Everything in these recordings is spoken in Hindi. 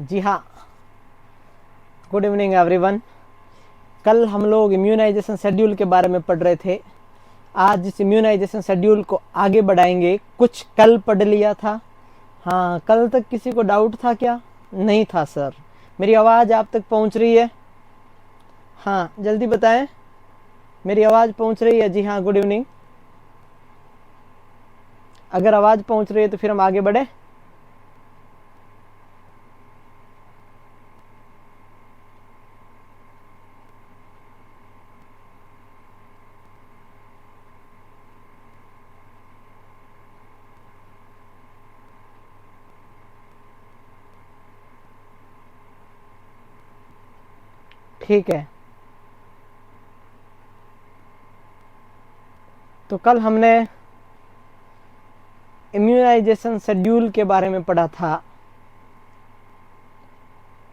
जी हाँ, गुड इवनिंग एवरीवन। कल हम लोग इम्यूनाइजेशन शेड्यूल के बारे में पढ़ रहे थे। आज इस इम्यूनाइजेशन शेड्यूल को आगे बढ़ाएंगे। कुछ कल पढ़ लिया था। हाँ, कल तक किसी को डाउट था क्या? नहीं था सर। मेरी आवाज़ आप तक पहुंच रही है? हाँ, जल्दी बताएं। मेरी आवाज़ पहुंच रही है? जी हाँ, गुड इवनिंग। अगर आवाज़ पहुंच रही है तो फिर हम आगे बढ़े। ठीक है, तो कल हमने इम्यूनाइजेशन शेड्यूल के बारे में पढ़ा था।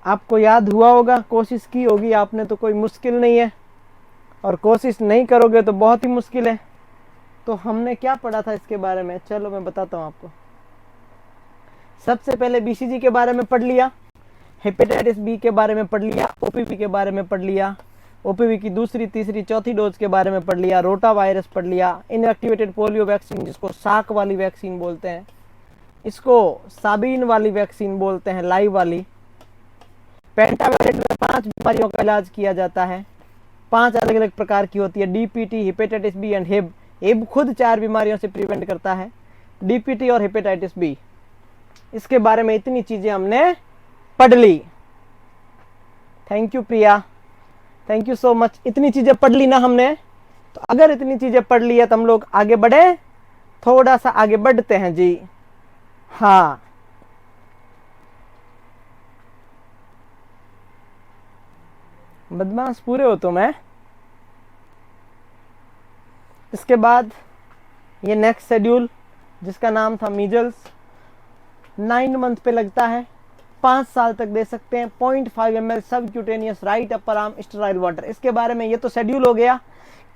आपको याद हुआ होगा, कोशिश की होगी आपने तो कोई मुश्किल नहीं है, और कोशिश नहीं करोगे तो बहुत ही मुश्किल है। तो हमने क्या पढ़ा था इसके बारे में, चलो मैं बताता हूँ आपको। सबसे पहले बीसीजी के बारे में पढ़ लिया, हेपेटाइटिस बी के बारे में पढ़ लिया, ओपीवी के बारे में पढ़ लिया, ओपीवी की दूसरी, तीसरी, चौथी डोज के बारे में पढ़ लिया, रोटा वायरस पढ़ लिया, इनएक्टिवेटेड पोलियो वैक्सीन जिसको साक वाली वैक्सीन बोलते हैं, इसको साबीन वाली वैक्सीन बोलते हैं, लाइव वाली। पेंटावेलेंट में 5 बीमारियों का इलाज किया जाता है। 5 अलग अलग प्रकार की होती है, डीपीटी, हेपेटाइटिस बी एंड हेब। हेब खुद 4 बीमारियों से प्रिवेंट करता है, डीपीटी और हेपेटाइटिस बी। इसके बारे में इतनी चीजें हमने पढ़ ली। Thank you Priya, thank you so much. इतनी चीजें पढ़ ली ना हमने। तो अगर इतनी चीजें पढ़ ली है तो हम लोग आगे बढ़े, थोड़ा सा आगे बढ़ते हैं जी। हाँ, बदमाश पूरे हो तुम है। इसके बाद ये नेक्स्ट शेड्यूल जिसका नाम था मीजल्स, 9 मंथ पे लगता है, 5 साल तक दे सकते हैं। 0.5 ml subcutaneous right upper arm sterile water. इसके बारे में ये तो शेड्यूल हो गया,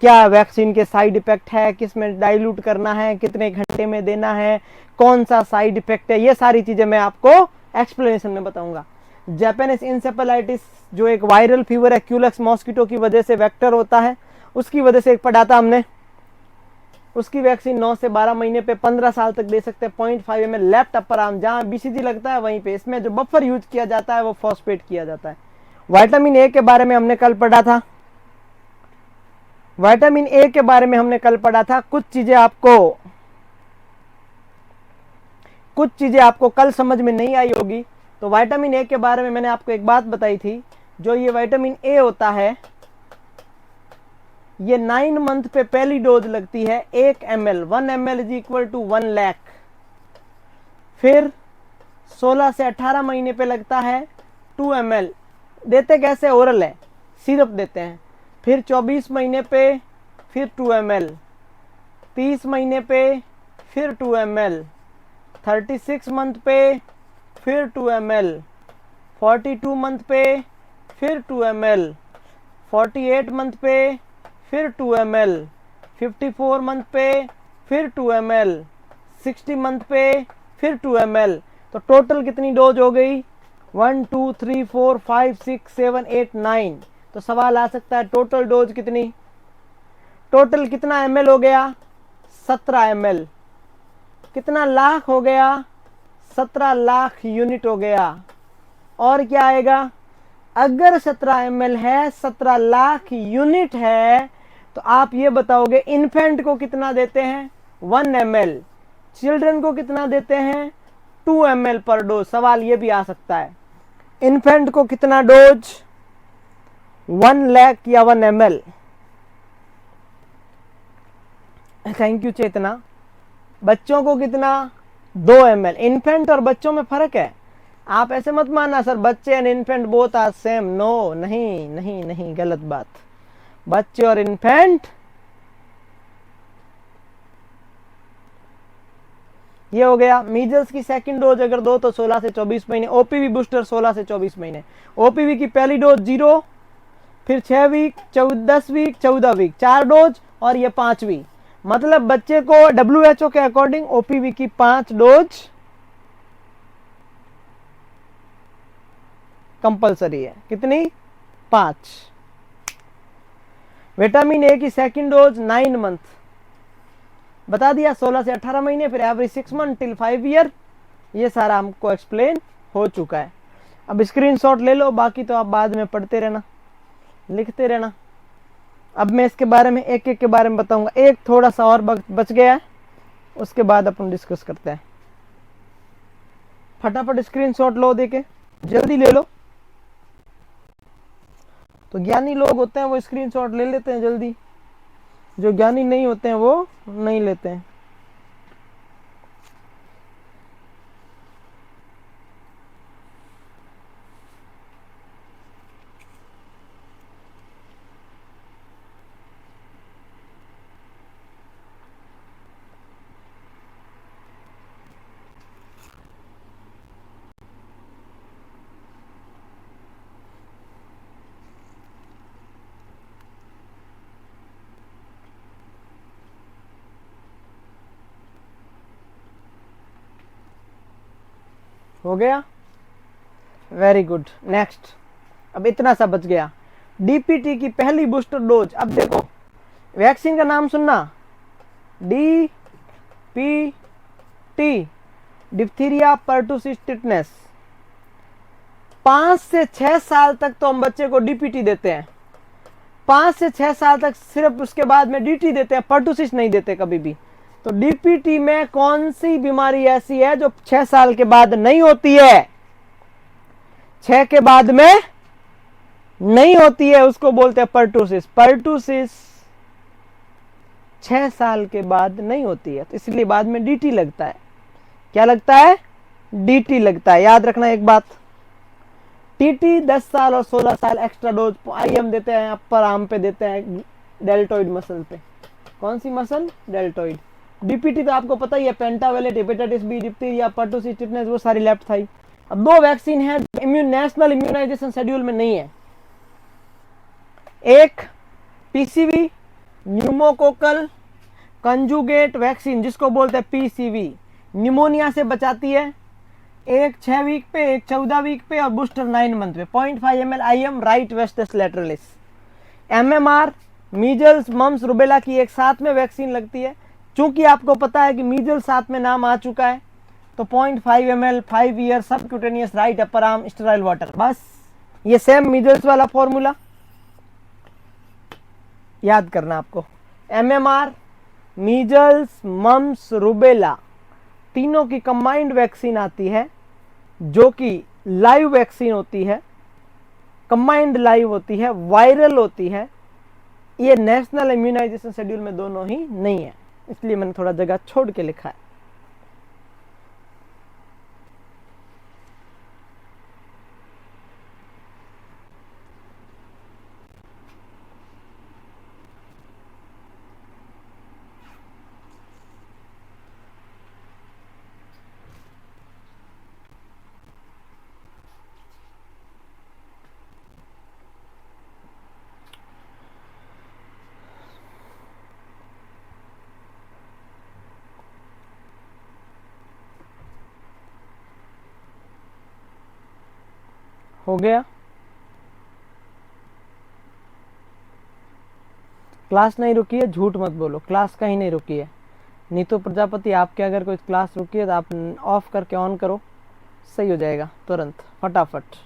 क्या वैक्सीन के साइड इफेक्ट है, किस में डाइल्यूट करना है, कितने घंटे में देना है, कौन सा साइड इफेक्ट है, ये सारी चीजें मैं आपको एक्सप्लेनेशन में बताऊंगा। जापानीज इंसेफेलाइटिस जो एक वायरल फीवर है, क्यूलेक्स मॉस्किटो की वजह से वेक्टर होता है, उसकी वजह से एक पढ़ा था हमने। उसकी वैक्सीन 9 से 12 महीने पे 15 साल तक दे सकते हैं। 0.5 ml लेफ्ट अपर आर्म, जहां बीसीजी लगता है वहीं पे। इसमें जो बफर यूज किया जाता है वो फॉस्फेट किया जाता है। विटामिन ए के बारे में हमने कल पढ़ा था। विटामिन ए के बारे में हमने कल पढ़ा था। कुछ चीजें आपको कल समझ में नहीं आई होगी। तो विटामिन ए के बारे में मैंने आपको एक बात बताई थी, जो ये विटामिन ए होता है, ये 9 मंथ पे पहली डोज लगती है 1 ml। 1 ml is equal to 1 lakh. फिर 16 से 18 महीने पे लगता है 2 ml। देते कैसे? ओरल है, सिरप देते हैं। फिर 24 महीने पे फिर 2 ml, 30 महीने पे फिर 2 ml, 36 मंथ पे फिर 2 ml, 42 मंथ पे फिर 2 ml, 48 मंथ पे फिर 2 ml, 54 मंथ पे फिर 2 ml, 60 मंथ पे फिर 2 ml। तो टोटल कितनी डोज हो गई? 1 2 3 4 5 6 7 8 9। तो सवाल आ सकता है टोटल डोज कितनी? टोटल कितना ml हो गया? 17 ml। कितना लाख हो गया? 17 लाख यूनिट हो गया। और क्या आएगा? अगर 17 ml है, 17 लाख यूनिट है, तो आप ये बताओगे इन्फेंट को कितना देते हैं? 1 ml। चिल्ड्रन को कितना देते हैं? 2 ml पर डोज। सवाल ये भी आ सकता है, इन्फेंट को कितना डोज? 1 लाख या 1 ml? थैंक यू चेतना। बच्चों को कितना? 2 ml। इन्फेंट और बच्चों में फर्क है। आप ऐसे मत मानना सर बच्चे and infant both are same. No, नहीं नहीं नहीं, गलत बात। बच्चे और इन्फेंट, ये हो गया। मीजल्स की सेकंड डोज अगर दो तो 16 से 24 महीने। ओपीवी बूस्टर 16 से 24 महीने। ओपीवी की पहली डोज 0, फिर 6 वीक, 10 वीक, 14 वीक, 4 डोज, और ये 5वीं। मतलब बच्चे को WHO के अकॉर्डिंग ओपीवी की 5 डोज कंपलसरी है। कितनी? 5। विटामिन ए की सेकंड डोज 9 मंथ, बता दिया 16 से 18 महीने, फिर एवरी 6 मंथ टिल 5 ईयर। ये सारा हमको एक्सप्लेन हो चुका है। अब स्क्रीनशॉट ले लो, बाकी तो आप बाद में पढ़ते रहना, लिखते रहना। अब मैं इसके बारे में एक एक के बारे में बताऊंगा। एक थोड़ा सा और बच गया है, उसके बाद अपन डिस्कस करते हैं। फटाफट स्क्रीनशॉट लो, देके जल्दी ले लो। तो ज्ञानी लोग होते हैं वो स्क्रीनशॉट ले लेते हैं जल्दी, जो ज्ञानी नहीं होते हैं वो नहीं लेते हैं। हो गया, वेरी गुड। नेक्स्ट, अब इतना सा बच गया। डीपीटी की पहली बूस्टर डोज। अब देखो वैक्सीन का नाम सुनना, डीपीटी, डिप्थीरिया पर्टुसिस टिटनेस। 5 से 6 साल तक तो हम बच्चे को डीपीटी देते हैं, 5 से 6 साल तक सिर्फ, उसके बाद में डीटी देते हैं, पर्टुसिस नहीं देते कभी भी। तो डीपीटी में कौन सी बीमारी ऐसी है जो 6 साल के बाद नहीं होती है? 6 के बाद में नहीं होती है, उसको बोलते हैं पर्टुसिस। पर्टुसिस 6 साल के बाद नहीं होती है, तो इसलिए बाद में डीटी लगता है। क्या लगता है? डीटी लगता है। याद रखना एक बात, टीटी 10 साल और 16 साल एक्स्ट्रा डोज आईएम देते हैं, अपर आर्म पे देते हैं, डेल्टोइड मसल पे। कौन सी मसल? डेल्टोइड। डीपीटी तो आपको पता ही है, pentavalent, hepatitis B, diphtheria, pertussis tetanus, वो सारी लेफ्ट थाई। अब 2 वैक्सीन है नेशनल इम्यूनाइजेशन शेड्यूल में नहीं है। एक पीसीवी, न्यूमोकोकल कंजुगेट वैक्सीन, जिसको बोलते हैं पीसीवी, निमोनिया से बचाती है। एक 6 वीक पे, एक 14 वीक पे, और बूस्टर 9 मंथ पे। 0.5 ml IM right vastus lateralis. MMR measles mumps rubella की एक साथ में वैक्सीन लगती है। चूंकि आपको पता है कि मीजल्स साथ में नाम आ चुका है, तो 0.5 ml 5 year subcutaneous right upper arm sterile water. बस ये सेम मीजल्स वाला फॉर्मूला याद करना आपको। MMR मीजल्स मम्स रुबेला तीनों की कंबाइंड वैक्सीन आती है, जो कि लाइव वैक्सीन होती है, कंबाइंड लाइव होती है, वायरल होती है। ये नेशनल इम्यूनाइजेशन शेड्यूल में दोनों ही नहीं है, इसलिए मैंने थोड़ा जगह छोड़ के लिखा है। हो गया। क्लास नहीं रुकी है, झूठ मत बोलो, क्लास कहीं नहीं रुकी है। नीतू प्रजापति, आपके अगर कोई क्लास रुकी है तो आप ऑफ करके ऑन करो, सही हो जाएगा तुरंत, फटाफट।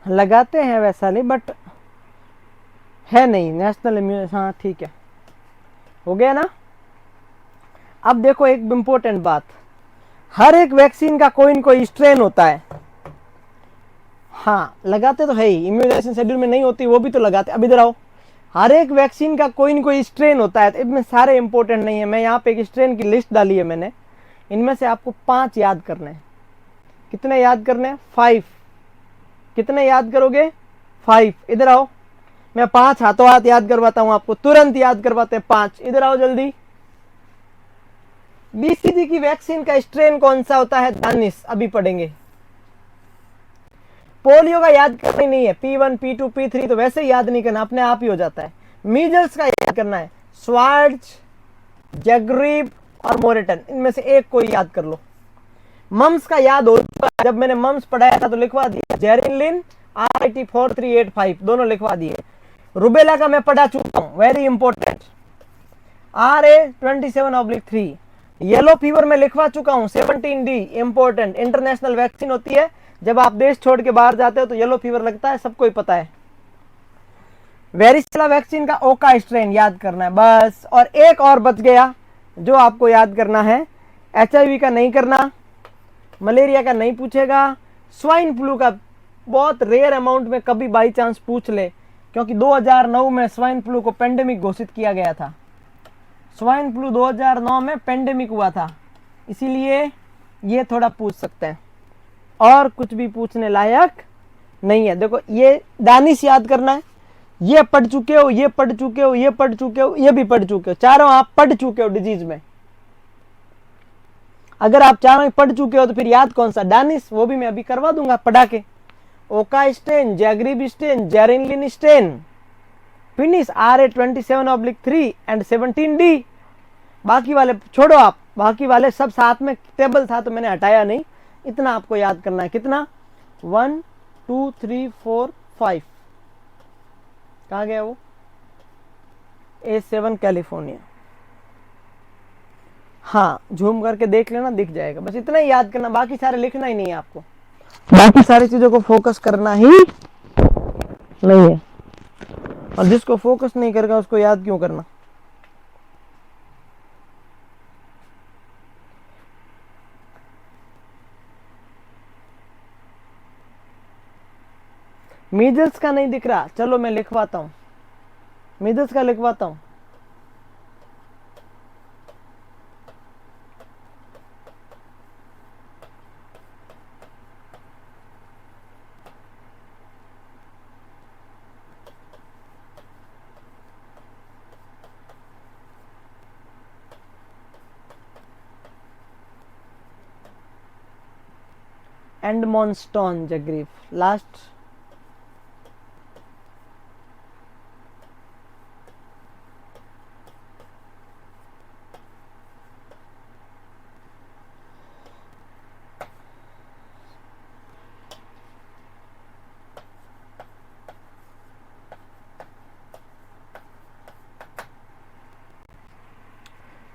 लगाते हैं वैसा नहीं, बट है नहीं नेशनल इम्यून। हाँ ठीक है, हो गया ना। अब देखो एक इंपॉर्टेंट बात, हर एक वैक्सीन का कोई न कोई स्ट्रेन होता है। हाँ लगाते तो है ही, इम्यूनाइजेशन शेड्यूल में नहीं होती वो भी तो लगाते। अब इधर आओ, हर एक वैक्सीन का कोई न कोई स्ट्रेन होता है, तो इनमें सारे इंपॉर्टेंट नहीं है। मैं यहाँ पे एक स्ट्रेन की लिस्ट डाली है मैंने, इनमें से आपको 5 याद करने हैं। कितने याद करने हैं? 5। कितने याद करोगे? 5। इधर आओ, मैं 5 हाथों हाथ याद करवाता हूं आपको, तुरंत याद करवाते हैं 5। इधर आओ जल्दी। बीसीजी की वैक्सीन का स्ट्रेन कौन सा होता है? दानिश, अभी पढ़ेंगे। पोलियो का याद करना ही नहीं है, P1 P2 P3 तो वैसे ही याद नहीं करना, अपने आप ही हो जाता है। मीजल्स का याद करना है, स्वार्ज, जैग्रीव और मोरेटन, इनमें से एक कोई याद कर लो। मम्स का याद हो चुका, जब मैंने मम्स पढ़ाया था तो लिखवा दिया, जेरिनलिन RIT 4385 दोनों लिखवा दिए। रुबेला का मैं पढ़ा चुका हूं, very important, RA27/3। Yellow fever में लिखवा चुका हूं, 17D इंपॉर्टेंट, इंटरनेशनल वैक्सीन होती है, जब आप देश छोड़ के बाहर जाते हो तो येलो फीवर लगता है, सबको ही पता है। वेरिसेला वैक्सीन का ओका स्ट्रेन याद करना है बस। और एक और बच गया जो आपको याद करना है, HIV का नहीं करना, मलेरिया का नहीं पूछेगा, स्वाइन फ्लू का बहुत रेयर अमाउंट में कभी बाई चांस पूछ ले, क्योंकि 2009 में स्वाइन फ्लू को पेंडेमिक घोषित किया गया था। स्वाइन फ्लू 2009 में पेंडेमिक हुआ था, इसीलिए ये थोड़ा पूछ सकते हैं, और कुछ भी पूछने लायक नहीं है। देखो ये दानिश याद करना है, ये पढ़ चुके हो, ये पढ़ चुके हो, ये पढ़ चुके हो, ये भी पढ़ चुके हो, चारों आप पढ़ चुके हो डिजीज में। अगर आप चारों ही पढ़ चुके हो तो फिर याद कौन सा? दानिश, वो भी मैं अभी करवा दूंगा पढ़ा के। Oka strain, Zagreb strain, Jeryl Lynn strain, finish RA27/3 and 17D। बाकी वाले छोड़ो आप, बाकी वाले सब साथ में टेबल था तो मैंने हटाया नहीं। इतना आपको याद करना है, कितना? 1 2 3 4 5। कहाँ गया वो? A7 California. हाँ, झूम करके देख लेना, दिख जाएगा, बस इतना ही याद करना, बाकी सारे लिखना ही नहीं है आपको, बाकी सारी चीजों को फोकस करना ही नहीं है। और जिसको फोकस नहीं करेगा उसको याद क्यों करना? मीजल्स का नहीं दिख रहा, चलो मैं लिखवाता हूं, मीजल्स का लिखवाता हूं। एंडमोनस्टोन जगरीफ, लास्ट।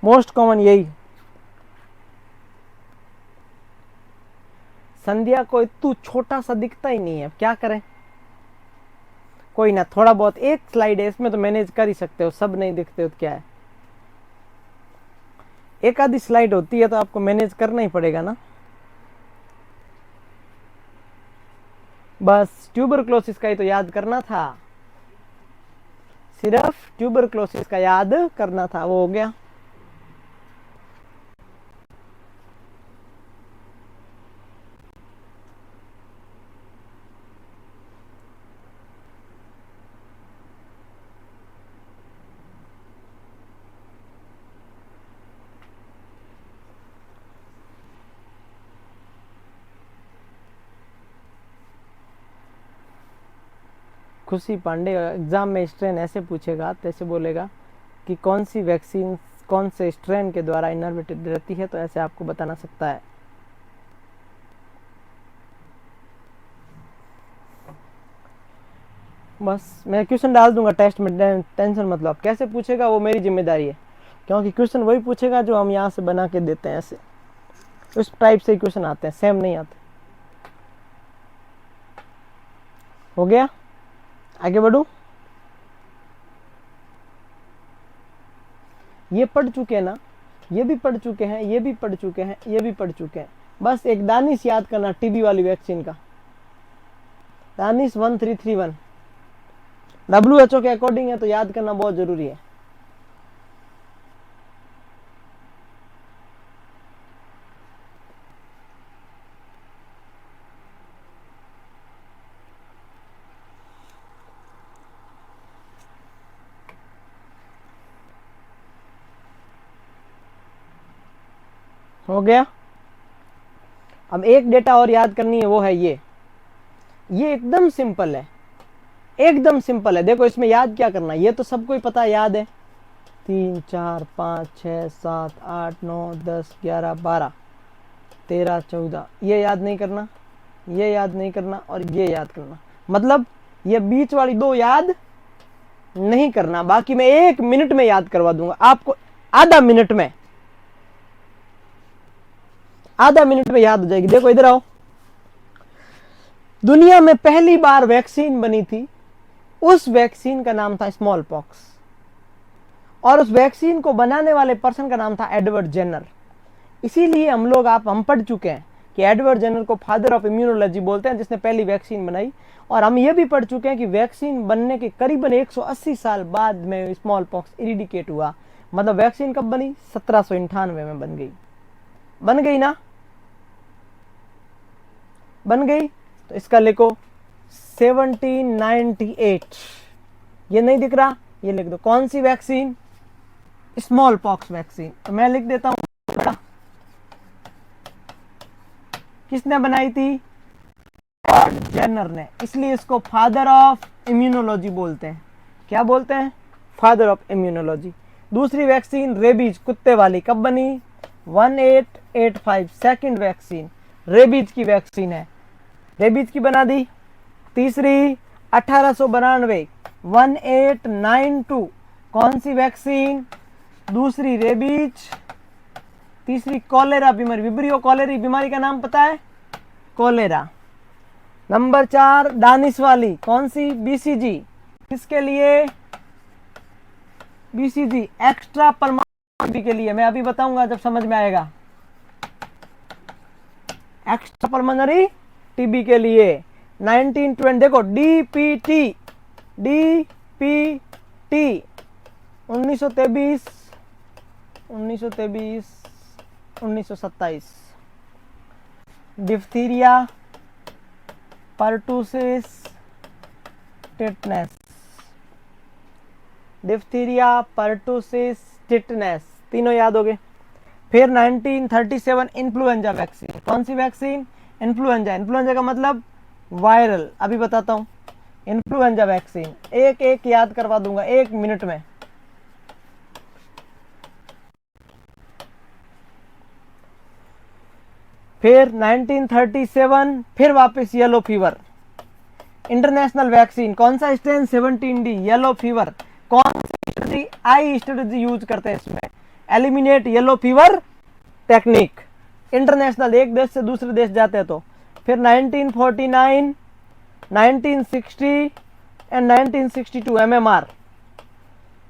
मोस्ट कॉमन यही। संध्या को तू छोटा सा दिखता ही नहीं है, क्या करें? कोई ना, थोड़ा बहुत, एक स्लाइड है इसमें तो मैनेज कर ही सकते हो, सब नहीं दिखते हो तो क्या है, एक आधी स्लाइड होती है तो आपको मैनेज करना ही पड़ेगा ना। बस ट्यूबरक्लोसिस का ही तो याद करना था, सिर्फ ट्यूबरक्लोसिस का याद करना था, वो हो गया। खुशी पांडे एग्जाम में स्ट्रेन ऐसे पूछेगा, तैसे बोलेगा कि कौन सी वैक्सीन कौन से स्ट्रेन के द्वारा इनर्वेटेड रहती है, तो ऐसे आपको बताना सकता है। बस मैं क्वेश्चन डाल दूंगा टेस्ट में, टेंशन मत लो आप। कैसे पूछेगा वो मेरी जिम्मेदारी है, क्योंकि क्वेश्चन वही पूछेगा जो हम यहाँ से बना के देते हैं, ऐसे उस टाइप से क्वेश्चन आते हैं, सेम नहीं आते। हो गया, आगे बढ़ू। ये पढ़ चुके हैं ना, ये भी पढ़ चुके हैं, ये भी पढ़ चुके हैं, ये भी पढ़ चुके हैं। बस एक दानिश याद करना, टीबी वाली वैक्सीन का, दानिश 1331 WHO के अकॉर्डिंग है, तो याद करना बहुत जरूरी है। हो गया। अब एक डेटा और याद करनी है, वो है ये एकदम सिंपल है, एकदम सिंपल है। देखो इसमें याद क्या करना है, ये तो सबको ही पता याद है, 3 4 5 6 7 8 9 10 11 12 13 14, ये याद नहीं करना, ये याद नहीं करना, और ये याद करना। मतलब ये बीच वाली दो याद नहीं करना, बाकी मैं 1 मिनट में याद करवा दूंगा आपको, आधा मिनट में, आधा मिनट में याद हो जाएगी। देखो इधर आओ, दुनिया में पहली बार वैक्सीन बनी थी, उस वैक्सीन का नाम था स्मॉल पॉक्स, और उस वैक्सीन को बनाने वाले पर्सन का नाम था एडवर्ड जेनर। इसीलिए हम पढ़ चुके हैं कि एडवर्ड जेनर को फादर ऑफ इम्यूनोलॉजी बोलते हैं, जिसने पहली वैक्सीन बनाई। और हम ये भी पढ़ चुके हैं कि वैक्सीन बनने के करीबन 180 साल बाद में स्मॉल पॉक्स इरिडिकेट हुआ। मतलब वैक्सीन कब बनी? 1798 में बन गई। बन गई ना? बन गई। तो इसका लिखो 1798। ये नहीं दिख रहा, ये लिख दो। कौन सी वैक्सीन? Small pox vaccine. तो मैं लिख देता हूं बड़ा, किसने बनाई थी? एडवर्ड जेनर ने। इसलिए इसको फादर ऑफ इम्यूनोलॉजी बोलते हैं। क्या बोलते हैं? Father of immunology. दूसरी वैक्सीन रेबीज, कुत्ते वाली, कब बनी? 1885। सेकंड वैक्सीन रेबीज की वैक्सीन है, रेबीज की बना दी। तीसरी 1892, 1892, कौन सी वैक्सीन? दूसरी रेबीज। तीसरी कॉलेरा बीमारी, विब्रियो कॉलेरी बीमारी का नाम पता है? कॉलेरा। नंबर 4 डानिस वाली, कौन सी? बीसीजी। किसके लिए? बीसीजी एक्स्ट्रा परमानेंट के लिए। मैं अभी बताऊंगा जब समझ में आएगा। एक्स्ट्रा परमानेंट टीबी के लिए 1920। देखो DPT, DPT 1923, 1923, 1927। Diphtheria, pertussis, tetanus. Diphtheria, pertussis, tetanus, तीनों याद हो गए। फिर 1937 इन्फ्लुएंजा वैक्सीन। कौन सी वैक्सीन? इन्फ्लुएंजा। इन्फ्लुएंजा का मतलब वायरल। अभी बताता हूं। इन्फ्लुएंजा वैक्सीन एक एक याद करवा दूंगा 1 मिनट में। फिर 1937 फिर वापस येलो फीवर, इंटरनेशनल वैक्सीन। कौन सा स्ट्रेन? 17D, yellow fever. कौन सी आई स्ट्रेटजी यूज करते हैं इसमें? Eliminate yellow fever technique. International, एक देश से दूसरे देश जाते हैं तो। फिर 1949, 1960 एंड 1962 एमएमआर।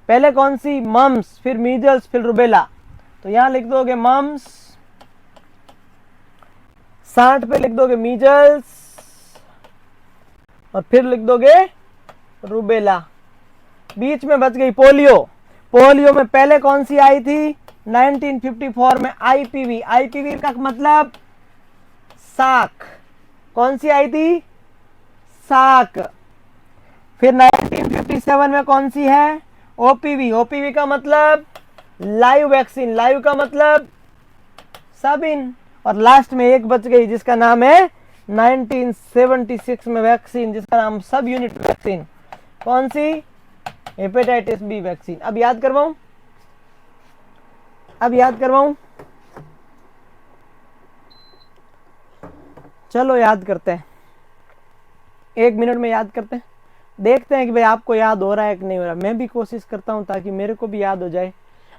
पहले कौन सी? मम्स, फिर मीजल्स, फिर रुबेला। तो यहां लिख दोगे मम्स, 60 पे लिख दोगे मीजल्स, और फिर लिख दोगे रुबेला। बीच में बच गई पोलियो। पोलियो में पहले कौन सी आई थी? 1954 में आईपीवी। आईपीवी का मतलब साक। कौन सी आई थी? साक। फिर 1957 में कौन सी है? ओपीवी। ओपीवी का मतलब लाइव वैक्सीन। लाइव का मतलब साबिन। और लास्ट में एक बच गई जिसका नाम है 1976 में वैक्सीन, जिसका नाम सब यूनिट वैक्सीन। कौन सी? Hepatitis B vaccine. अब याद करवाऊं? अब याद करवाऊं? चलो याद करते हैं, 1 मिनट में याद करते हैं। देखते हैं कि भाई आपको याद हो रहा है कि नहीं हो रहा। मैं भी कोशिश करता हूं ताकि मेरे को भी याद हो जाए,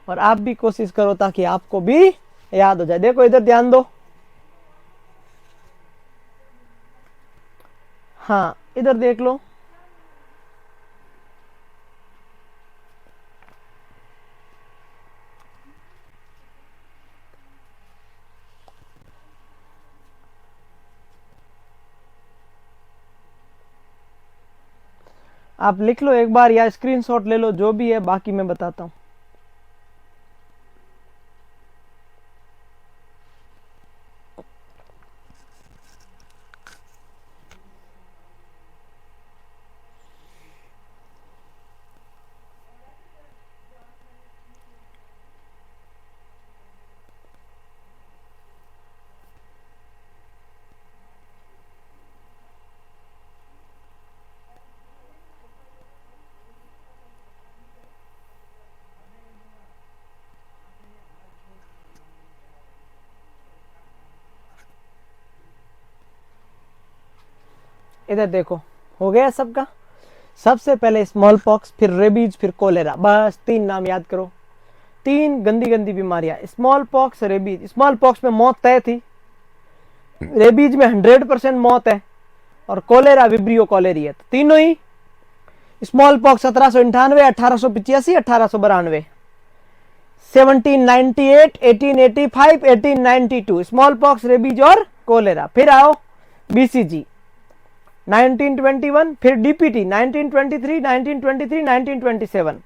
और आप भी कोशिश करो ताकि आपको भी याद हो जाए। देखो इधर ध्यान दो। हाँ इधर देख लो। आप लिख लो एक बार या स्क्रीनशॉट ले लो, जो भी है, बाकी मैं बताता हूं। इधर देखो, हो गया सबका। सबसे पहले स्मॉल पॉक्स, फिर रेबीज, फिर कोलेरा, बस 3 नाम याद करो। 3 गंदी गंदी बीमारियां, small pox, rabies. Small pox में मौत तय थी, रेबीज में 100% मौत है, और कोलेरा विब्रियो कॉलेरी है। तो तीनों ही। Small pox 1798, 1885, 1892, 1798, 1885, 1892, small pox, rabies और कोलेरा। फिर आओ बीसीजी 1921, फिर डीपीटी 1923, 1923, 1927,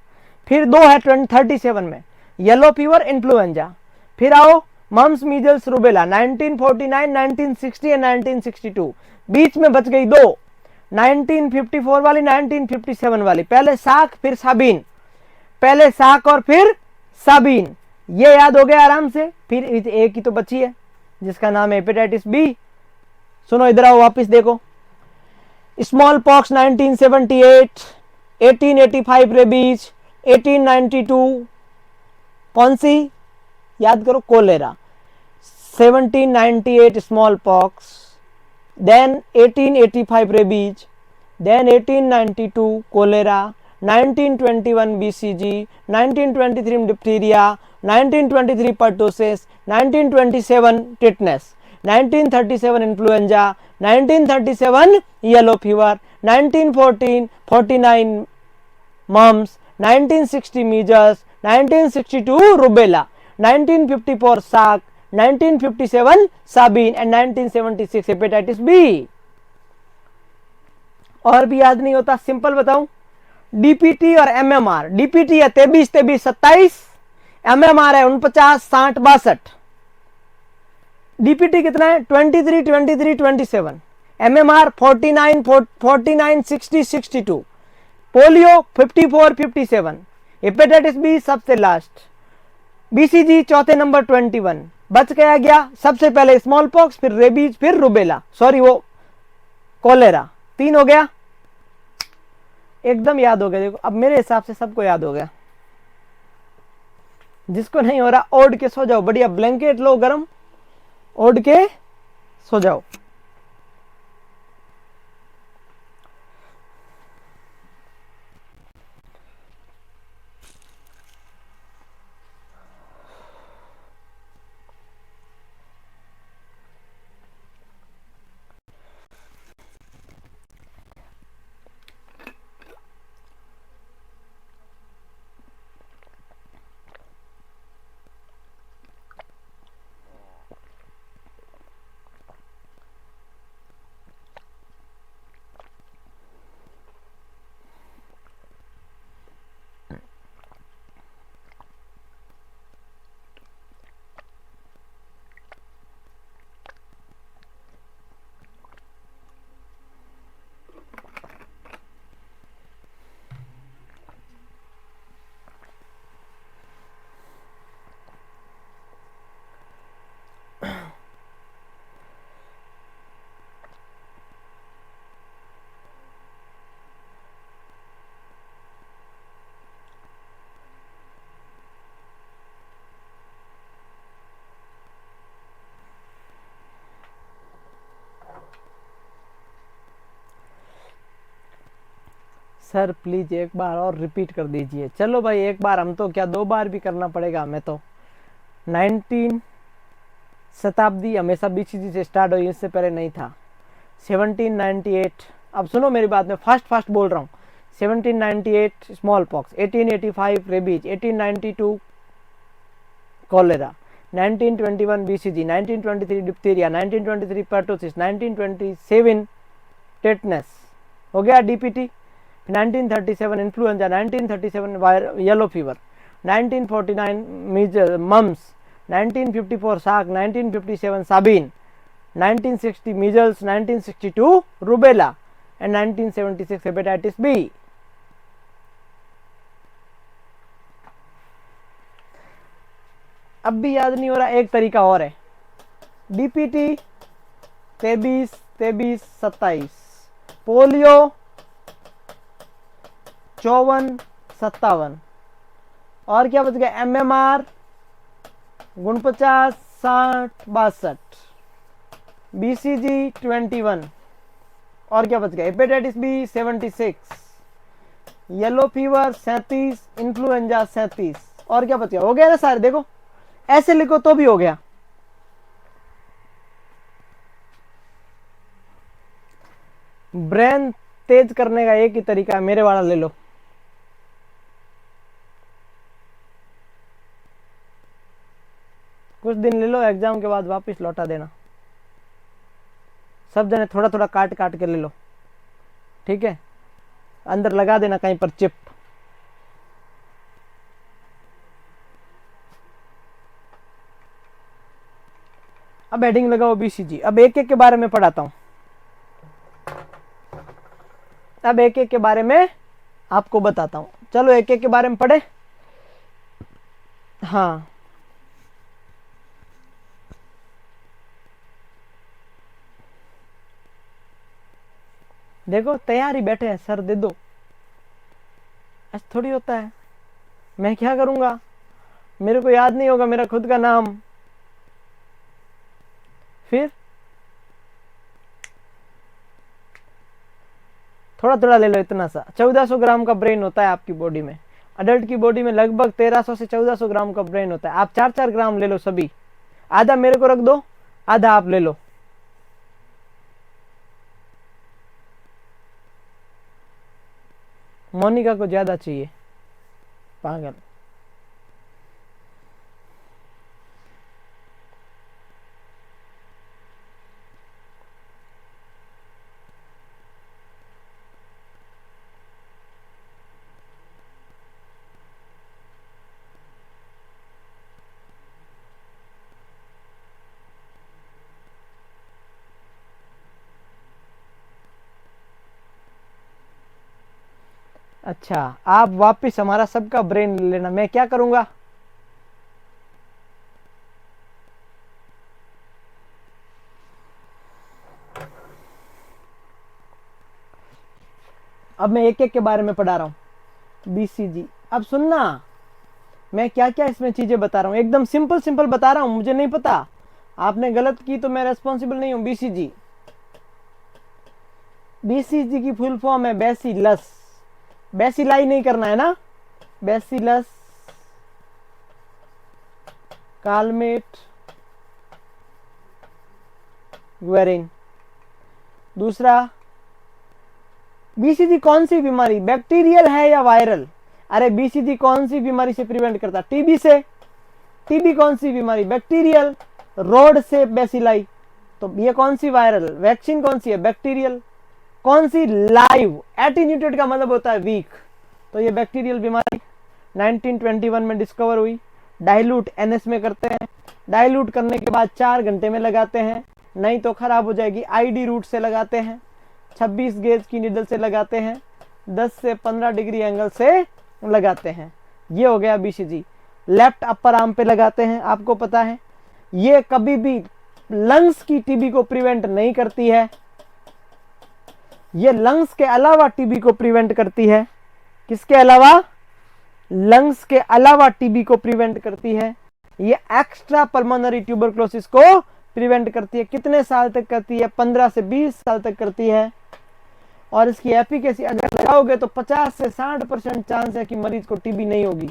फिर 2 है 37 में, येलो फीवर, इन्फ्लुएंजा। फिर आओ मम्स, मीजल्स, रूबेला 1949, 1960 एंड 1962। बीच में बच गई 2, 1954 वाली, 1957 वाली। पहले साक फिर साबीन, पहले साक और फिर साबीन, ये याद हो गया आराम से। फिर एक ही तो बची है जिसका नाम है हेपेटाइटिस बी। सुनो इधर आओ, वापस देखो। स्मॉल पॉक्स 1978, 1885 रेबीज, 1892 कौन सी याद करो, cholera. 1798 small pox, then 1885 rabies, then 1892 cholera, 1921 BCG, 1923 diphtheria, 1923 pertussis, 1927 tetanus, 1937 influenza, 1937 yellow fever, 1949 mumps, 1960 measles, 1962 rubella, 1954 Salk, 1957 साबीन and 1976 hepatitis B. और भी याद नहीं होता, सिंपल बताऊं, डीपीटी और एमएमआर। डीपीटी है 23, 23, 27, एमएमआर है 49, 60, 62। डीपीटी कितना है 23, 23, 27, एमएमआर 49, 49, 60, 62, पोलियो 54, 57, हेपेटाइटिस बी सबसे लास्ट, बीसीजी चौथे नंबर 21। बच गया सबसे पहले स्मॉल पॉक्स, फिर रेबीज, फिर रूबेला, सॉरी वो कोलेरा। 3 हो गया, एकदम याद हो गया। देखो अब मेरे हिसाब से सबको याद हो गया। जिसको नहीं हो रहा ओढ़ के सो जाओ, बढ़िया ब्लैंकेट लो गरम, ओढ़ के सो जाओ। सर प्लीज एक बार और रिपीट कर दीजिए। चलो भाई एक बार, हम तो क्या 2 बार भी करना पड़ेगा हमें तो। 19 शताब्दी हमेशा बीसीजी से स्टार्ट हुई, इससे पहले नहीं था। 1798, अब सुनो मेरी बात में फास्ट बोल रहा हूँ। 1798 small pox, 1885 rabies, 1892 cholera, 1921 BCG, 1923 diphtheria, 1923 pertussis, 1927 tetanus, हो गया DPT. 1937 influenza, 1937 yellow fever, 1949 measle mumps, 1954 Salk, 1957 Sabin, 1960 measles, 1962 rubella and 1976 hepatitis B. अब भी याद नहीं हो रहा, एक तरीका और है। डीपीटी 23, 23, 27, पोलियो 54, 57, और क्या बच गया, एमएमआर 49, 60, 62, बीसीजी 21, और क्या बच गया, hepatitis B 76, yellow fever 37, influenza 37, और क्या बच गया, हो गया ना सारे। देखो ऐसे लिखो तो भी हो गया। ब्रेन तेज करने का एक ही तरीका है, मेरे वाला ले लो। कुछ दिन ले लो, एग्जाम के बाद वापस लौटा देना। सब जने थोड़ा थोड़ा काट काट के ले लो, ठीक है। अंदर लगा देना कहीं पर चिप। अब हेडिंग लगाओ बीसीजी। अब एक एक के बारे में पढ़ाता हूं। अब एक एक के बारे में आपको बताता हूं। चलो एक एक के बारे में पढ़े। हाँ, देखो तैयार ही बैठे हैं, सर दे दो, ऐसा थोड़ी होता है। मैं क्या करूंगा, मेरे को याद नहीं होगा मेरा खुद का नाम। फिर थोड़ा थोड़ा ले लो, इतना सा। 1400 ग्राम का ब्रेन होता है आपकी बॉडी में। अडल्ट की बॉडी में लगभग 1300 से 1400 ग्राम का ब्रेन होता है। आप 4-4 ग्राम ले लो सभी। आधा मेरे को रख दो, आधा आप ले लो। मोनिका को ज्यादा चाहिए, पागल। अच्छा, आप वापस हमारा सबका ब्रेन ले लेना। मैं क्या करूंगा, अब मैं एक एक के बारे में पढ़ा रहा हूं। बीसीजी, अब सुनना मैं क्या क्या इसमें चीजें बता रहा हूं। एकदम सिंपल सिंपल बता रहा हूं। मुझे नहीं पता, आपने गलत की तो मैं रेस्पॉन्सिबल नहीं हूं। बीसीजी, बीसीजी की फुल फॉर्म है बेसिलस। बेसिलाई नहीं करना है ना, बेसिलस कालमेट ग्वेरिन। दूसरा, बीसीजी कौन सी बीमारी, बैक्टीरियल है या वायरल? अरे बीसीजी कौन सी बीमारी से प्रिवेंट करता? टीबी से। टीबी कौन सी बीमारी, बैक्टीरियल। रोड से बेसिलाई, तो ये कौन सी वायरल? वैक्सीन कौन सी है, बैक्टीरियल। कौन सी, लाइव। एटीन्यूटेड का मतलब होता है वीक, तो ये बैक्टीरियल बीमारी 1921 में डिस्कवर हुई। डाइल्यूट एनएस में करते हैं। डाइल्यूट करने के बाद 4 घंटे में लगाते हैं, नहीं तो खराब हो जाएगी। आईडी रूट से लगाते हैं, 26 गेज की निडल से लगाते हैं, 10 से 15 डिग्री एंगल से लगाते हैं। ये हो गया बीसीजी। लेफ्ट अपर आर्म पे लगाते हैं, आपको पता है। ये कभी भी लंग्स की टीबी को प्रिवेंट नहीं करती है। ये लंग्स के अलावा टीबी को प्रिवेंट करती है। किसके अलावा? लंग्स के अलावा टीबी को प्रिवेंट करती है। ये एक्स्ट्रा पल्मोनरी ट्यूबरक्लोसिस को प्रिवेंट करती है। कितने साल तक करती है? 15 से 20 साल तक करती है। और इसकी एफिकेसी अगर लगाओगे तो 50 से 60% चांस है कि मरीज को टीबी नहीं होगी।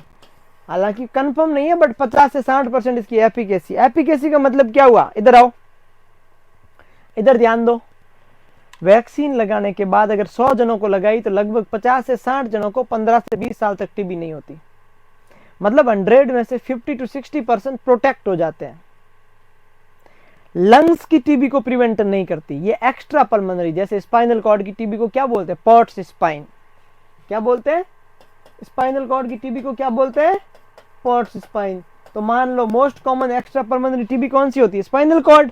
हालांकि कंफर्म नहीं है, बट 50 से 60% इसकी एफिकेसी। एफिकेसी का मतलब क्या हुआ? इधर आओ, इधर ध्यान दो। वैक्सीन लगाने के बाद अगर 100 जनों को लगाई तो लगभग 50 से 60 जनों को 15 से 20 साल तक टीबी नहीं होती। मतलब 100 में से 50 to 60% प्रोटेक्ट हो जाते हैं। लंग्स की टीबी को प्रिवेंट नहीं करती। ये एक्स्ट्रा पल्मोनरी, जैसे स्पाइनल कॉर्ड की टीबी को क्या बोलते हैं? Pott's spine. क्या बोलते हैं? स्पाइनल कॉर्ड की टीबी को क्या बोलते हैं? Pott's spine. तो मान लो most common extra pulmonary TB कौन सी होती है? Spinal cord.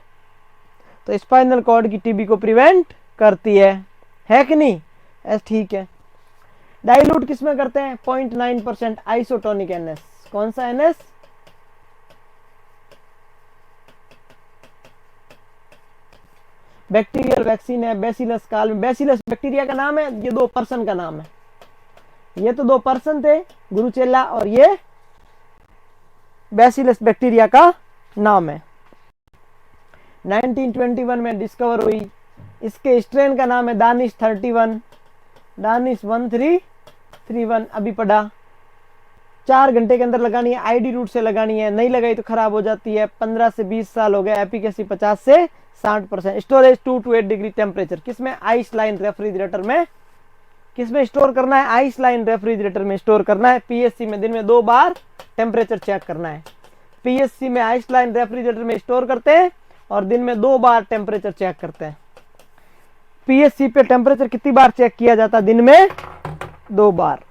तो स्पाइनल कॉर्ड की टीबी को प्रिवेंट करती है कि नहीं? ठीक है। डाइल्यूट किसमें करते हैं? 0.9% आइसोटोनिक एनएस। कौन सा एनएस? बैक्टीरियल वैक्सीन है, बेसिलस काल। बेसिलस बैक्टीरिया का नाम है, ये 2 पर्सन का नाम है। ये तो 2 पर्सन थे, गुरुचेला, और ये बेसिलस बैक्टीरिया का नाम है। 1921 में डिस्कवर हुई। इसके स्ट्रेन का नाम है दानिश 31, दानिश 1331। अभी पढ़ा 4 घंटे के अंदर लगानी है, आईडी रूट से लगानी है, नहीं लगाई तो खराब हो जाती है। 15 से 20 साल हो गए, एफिकेसी 50 से 60%। Storage 2 to 8 degree temperature. किसमें? आइस लाइन रेफ्रिजरेटर में। किसमें स्टोर करना है? आइस लाइन रेफ्रिजरेटर में स्टोर करना है। पीएससी में दिन में 2 बार टेम्परेचर चेक करना है। पीएससी में आइस लाइन रेफ्रिजरेटर में स्टोर करते हैं और दिन में 2 बार टेम्परेचर चेक करते हैं। पीएससी पे टेम्परेचर कितनी बार चेक किया जाता है? दिन में 2 बार।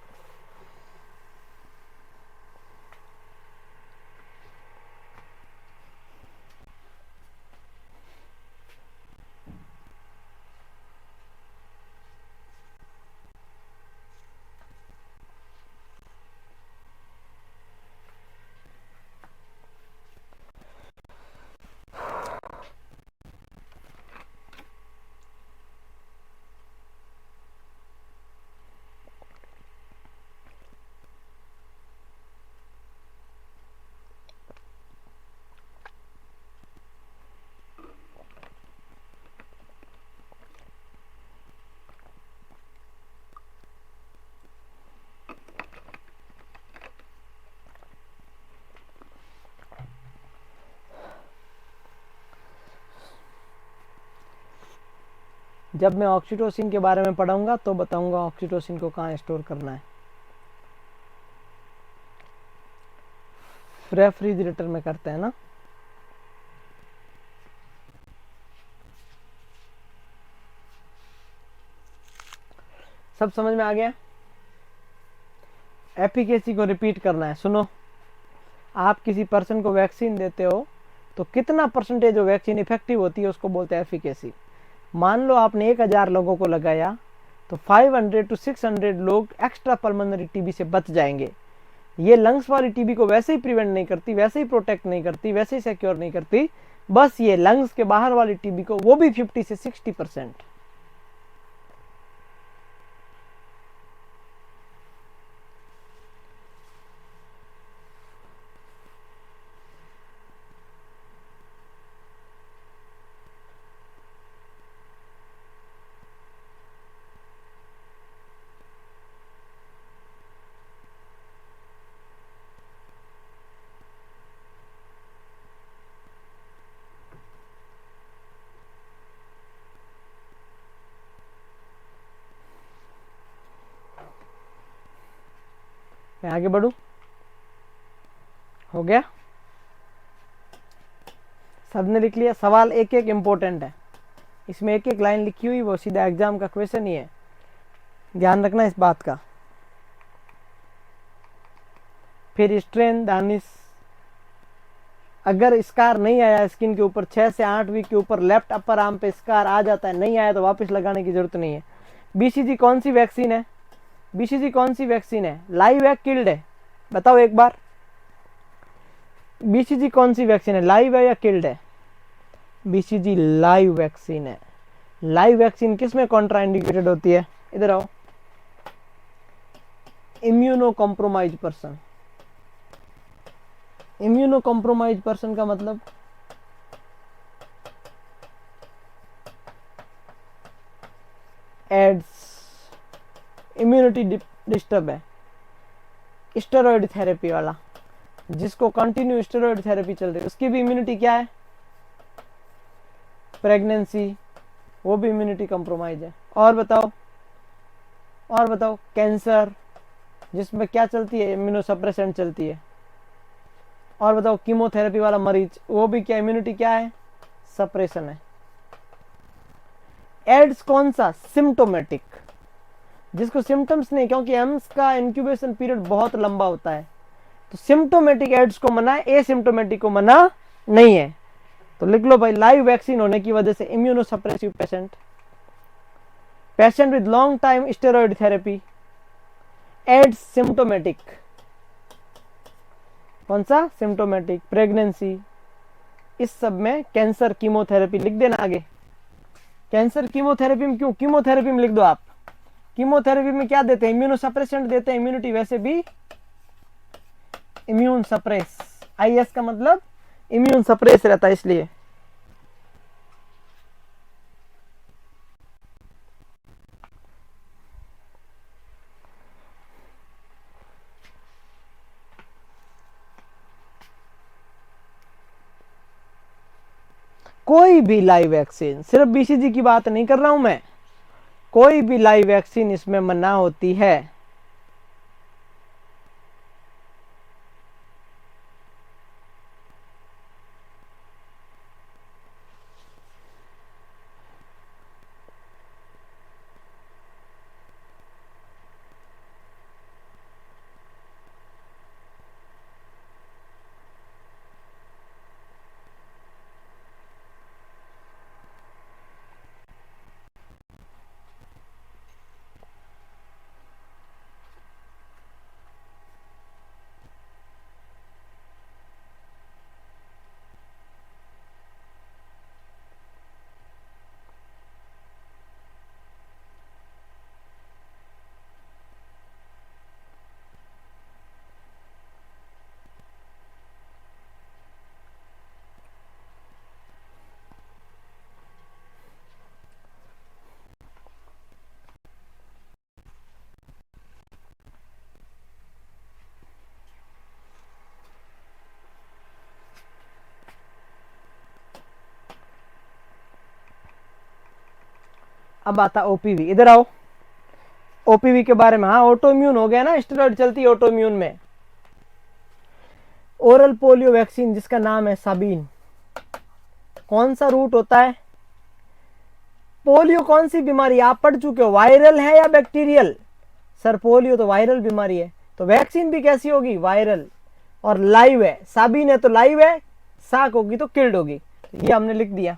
जब मैं ऑक्सीटोसिन के बारे में पढ़ाऊंगा तो बताऊंगा ऑक्सीटोसिन को कहाँ स्टोर करना है। रेफ्रिजरेटर में करते हैं ना। सब समझ में आ गया? एफिकेसी को रिपीट करना है। सुनो, आप किसी पर्सन को वैक्सीन देते हो तो कितना परसेंटेज वैक्सीन इफेक्टिव होती है उसको बोलते हैं एफिकेसी। मान लो आपने 1000 लोगों को लगाया तो 500 to 600 लोग एक्स्ट्रा पल्मोनरी टीबी से बच जाएंगे। ये लंग्स वाली टीबी को वैसे ही प्रिवेंट नहीं करती, वैसे ही प्रोटेक्ट नहीं करती, वैसे ही सिक्योर नहीं करती, बस ये लंग्स के बाहर वाली टीबी को, वो भी 50 से 60%। मैं आगे बढ़ू? हो गया? सबने लिख लिया? सवाल एक एक इम्पोर्टेंट है, इसमें एक एक लाइन लिखी हुई, वो सीधा एग्जाम का क्वेश्चन ही है, ध्यान रखना इस बात का। फिर स्ट्रेन दानिश, अगर स्कार नहीं आया स्किन के ऊपर 6 से 8 वीक के ऊपर लेफ्ट अपर आर्म पे स्कार आ जाता है, नहीं आया तो वापस लगाने की जरूरत नहीं है। बीसीजी कौन सी वैक्सीन है? बीसीजी कौन सी वैक्सीन है? लाइव है किल्ड है? बताओ एक बार, बीसीजी कौन सी वैक्सीन है? लाइव है या किल्ड है? बीसीजी लाइव वैक्सीन है। लाइव वैक्सीन किस में कॉन्ट्रा इंडिकेटेड होती है? इधर आओ। Immuno compromise person. Immuno compromise person का मतलब एड्स, इम्यूनिटी डिस्टर्ब है, स्टेरॉइड थेरेपी वाला, जिसको कंटिन्यू स्टेरॉइड थेरेपी चल रही है, उसकी भी इम्यूनिटी क्या है? प्रेगनेंसी, वो भी इम्यूनिटी कंप्रोमाइज है। और बताओ, और बताओ, कैंसर, जिसमें क्या चलती है? इम्यूनोसप्रेसेंट चलती है। और बताओ, कीमोथेरेपी वाला मरीज, वो भी क्या इम्यूनिटी क्या है? सप्रेशन है। एड्स कौन सा? सिम्टोमेटिक, जिसको सिम्टम्स नहीं, क्योंकि एम्स का इंक्यूबेशन पीरियड बहुत लंबा होता है, तो सिम्टोमेटिक एड्स को मना है, एसिम्टोमेटिक को मना नहीं है। तो लिख लो भाई, लाइव वैक्सीन होने की वजह से immunosuppressive patient, patient with long time steroid therapy, AIDS symptomatic. कौन सा? सिम्टोमेटिक। प्रेगनेंसी, इस सब में कैंसर कीमोथेरेपी लिख देना आगे। कैंसर कीमोथेरेपी में क्यों? कीमोथेरेपी में लिख दो आप। कीमोथेरेपी में क्या देते हैं? इम्यूनोसप्रेसेंट देते हैं, इम्यूनिटी वैसे भी इम्यून सप्रेस, आईएस का मतलब इम्यून सप्रेस रहता है, इसलिए। कोई भी लाइव वैक्सीन, सिर्फ बीसीजी की बात नहीं कर रहा हूं मैं, कोई भी लाइव वैक्सीन इसमें मना होती है। अब आता ओपीवी, इधर आओ। ओपीवी के बारे में, हाँ ऑटो इम्यून हो गया ना, स्टेरॉइड चलती है ऑटो इम्यून में। ओरल पोलियो वैक्सीन जिसका नाम है साबीन, कौन सा रूट होता है? पोलियो कौन सी बीमारी, आप पढ़ चुके हो, वायरल है या बैक्टीरियल? सर पोलियो तो वायरल बीमारी है, तो वैक्सीन भी कैसी होगी, वायरल, और लाइव है। साबीन है तो लाइव है, साक होगी तो किल्ड होगी, ये हमने लिख दिया।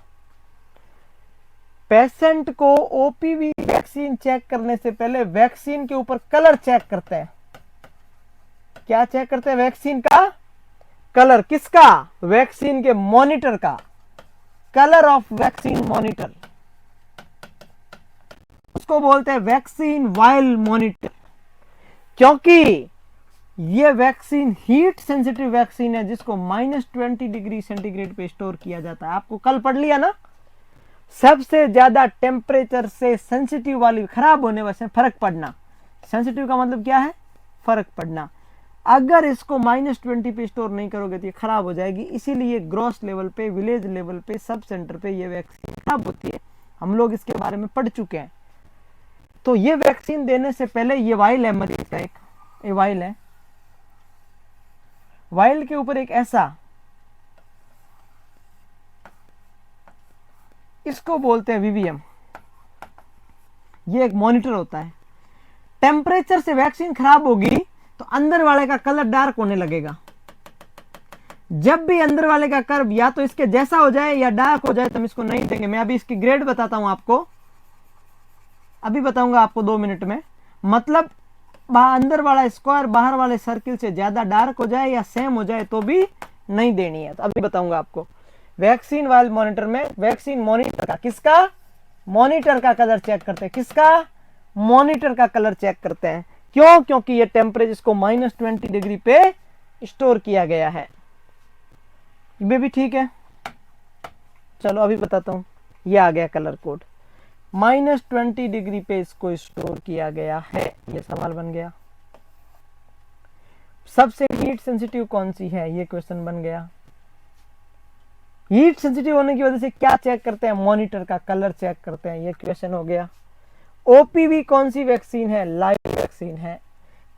पेशेंट को ओपीवी वैक्सीन चेक करने से पहले वैक्सीन के ऊपर कलर चेक करते हैं। क्या चेक करते हैं? वैक्सीन का कलर। किसका? वैक्सीन के मॉनिटर का, कलर ऑफ वैक्सीन मॉनिटर, उसको बोलते हैं वैक्सीन वायल मॉनिटर। क्योंकि ये वैक्सीन हीट सेंसिटिव वैक्सीन है, जिसको -20 डिग्री सेंटीग्रेड पे स्टोर किया जाता है। आपको कल पढ़ लिया ना, सबसे ज्यादा टेम्परेचर से सेंसिटिव वाली, खराब होने वैसे फर्क पड़ना। सेंसिटिव का मतलब क्या है? फर्क पड़ना। अगर इसको -20 पे स्टोर नहीं करोगे तो ये खराब हो जाएगी। इसीलिए ग्रॉस लेवल पे, विलेज लेवल पे, सब सेंटर पे ये वैक्सीन खराब होती है। हम लोग इसके बारे में पढ़ चुके हैं। तो ये वैक्सीन देने से पहले, ये वाइल है मरीज का, एक ये वाइल है, वाइल के ऊपर एक ऐसा, इसको बोलते हैं वीवीएम, ये एक मॉनिटर होता है। टेम्परेचर से वैक्सीन खराब होगी तो अंदर वाले का कलर डार्क होने लगेगा। जब भी अंदर वाले का कर्व या तो इसके जैसा हो जाए या डार्क हो जाए तो हम इसको नहीं देंगे। मैं अभी इसकी ग्रेड बताता हूं आपको, अभी बताऊंगा आपको 2 मिनट में। मतलब अंदर वाला स्क्वायर बाहर वाले सर्किल से ज्यादा डार्क हो जाए या सेम हो जाए तो भी नहीं देनी है। तो अभी बताऊंगा आपको। वैक्सीन वाइल मॉनिटर में वैक्सीन मॉनिटर का, किसका? मॉनिटर का कलर चेक करते हैं। किसका? मॉनिटर का कलर चेक करते हैं। क्यों? क्योंकि ये टेम्परेचर इसको -20 डिग्री पे स्टोर किया गया है। ये भी ठीक है। चलो अभी बताता हूं। ये आ गया कलर कोड, -20 डिग्री पे इसको स्टोर किया गया है। ये सवाल बन गया। सबसे हीट सेंसिटिव कौन सी है, ये क्वेश्चन बन गया। हीट सेंसिटिव होने की वजह से क्या चेक करते हैं? मॉनिटर का कलर चेक करते हैं। ये क्वेश्चन हो गया। ओपीवी कौन सी वैक्सीन है? लाइव वैक्सीन है।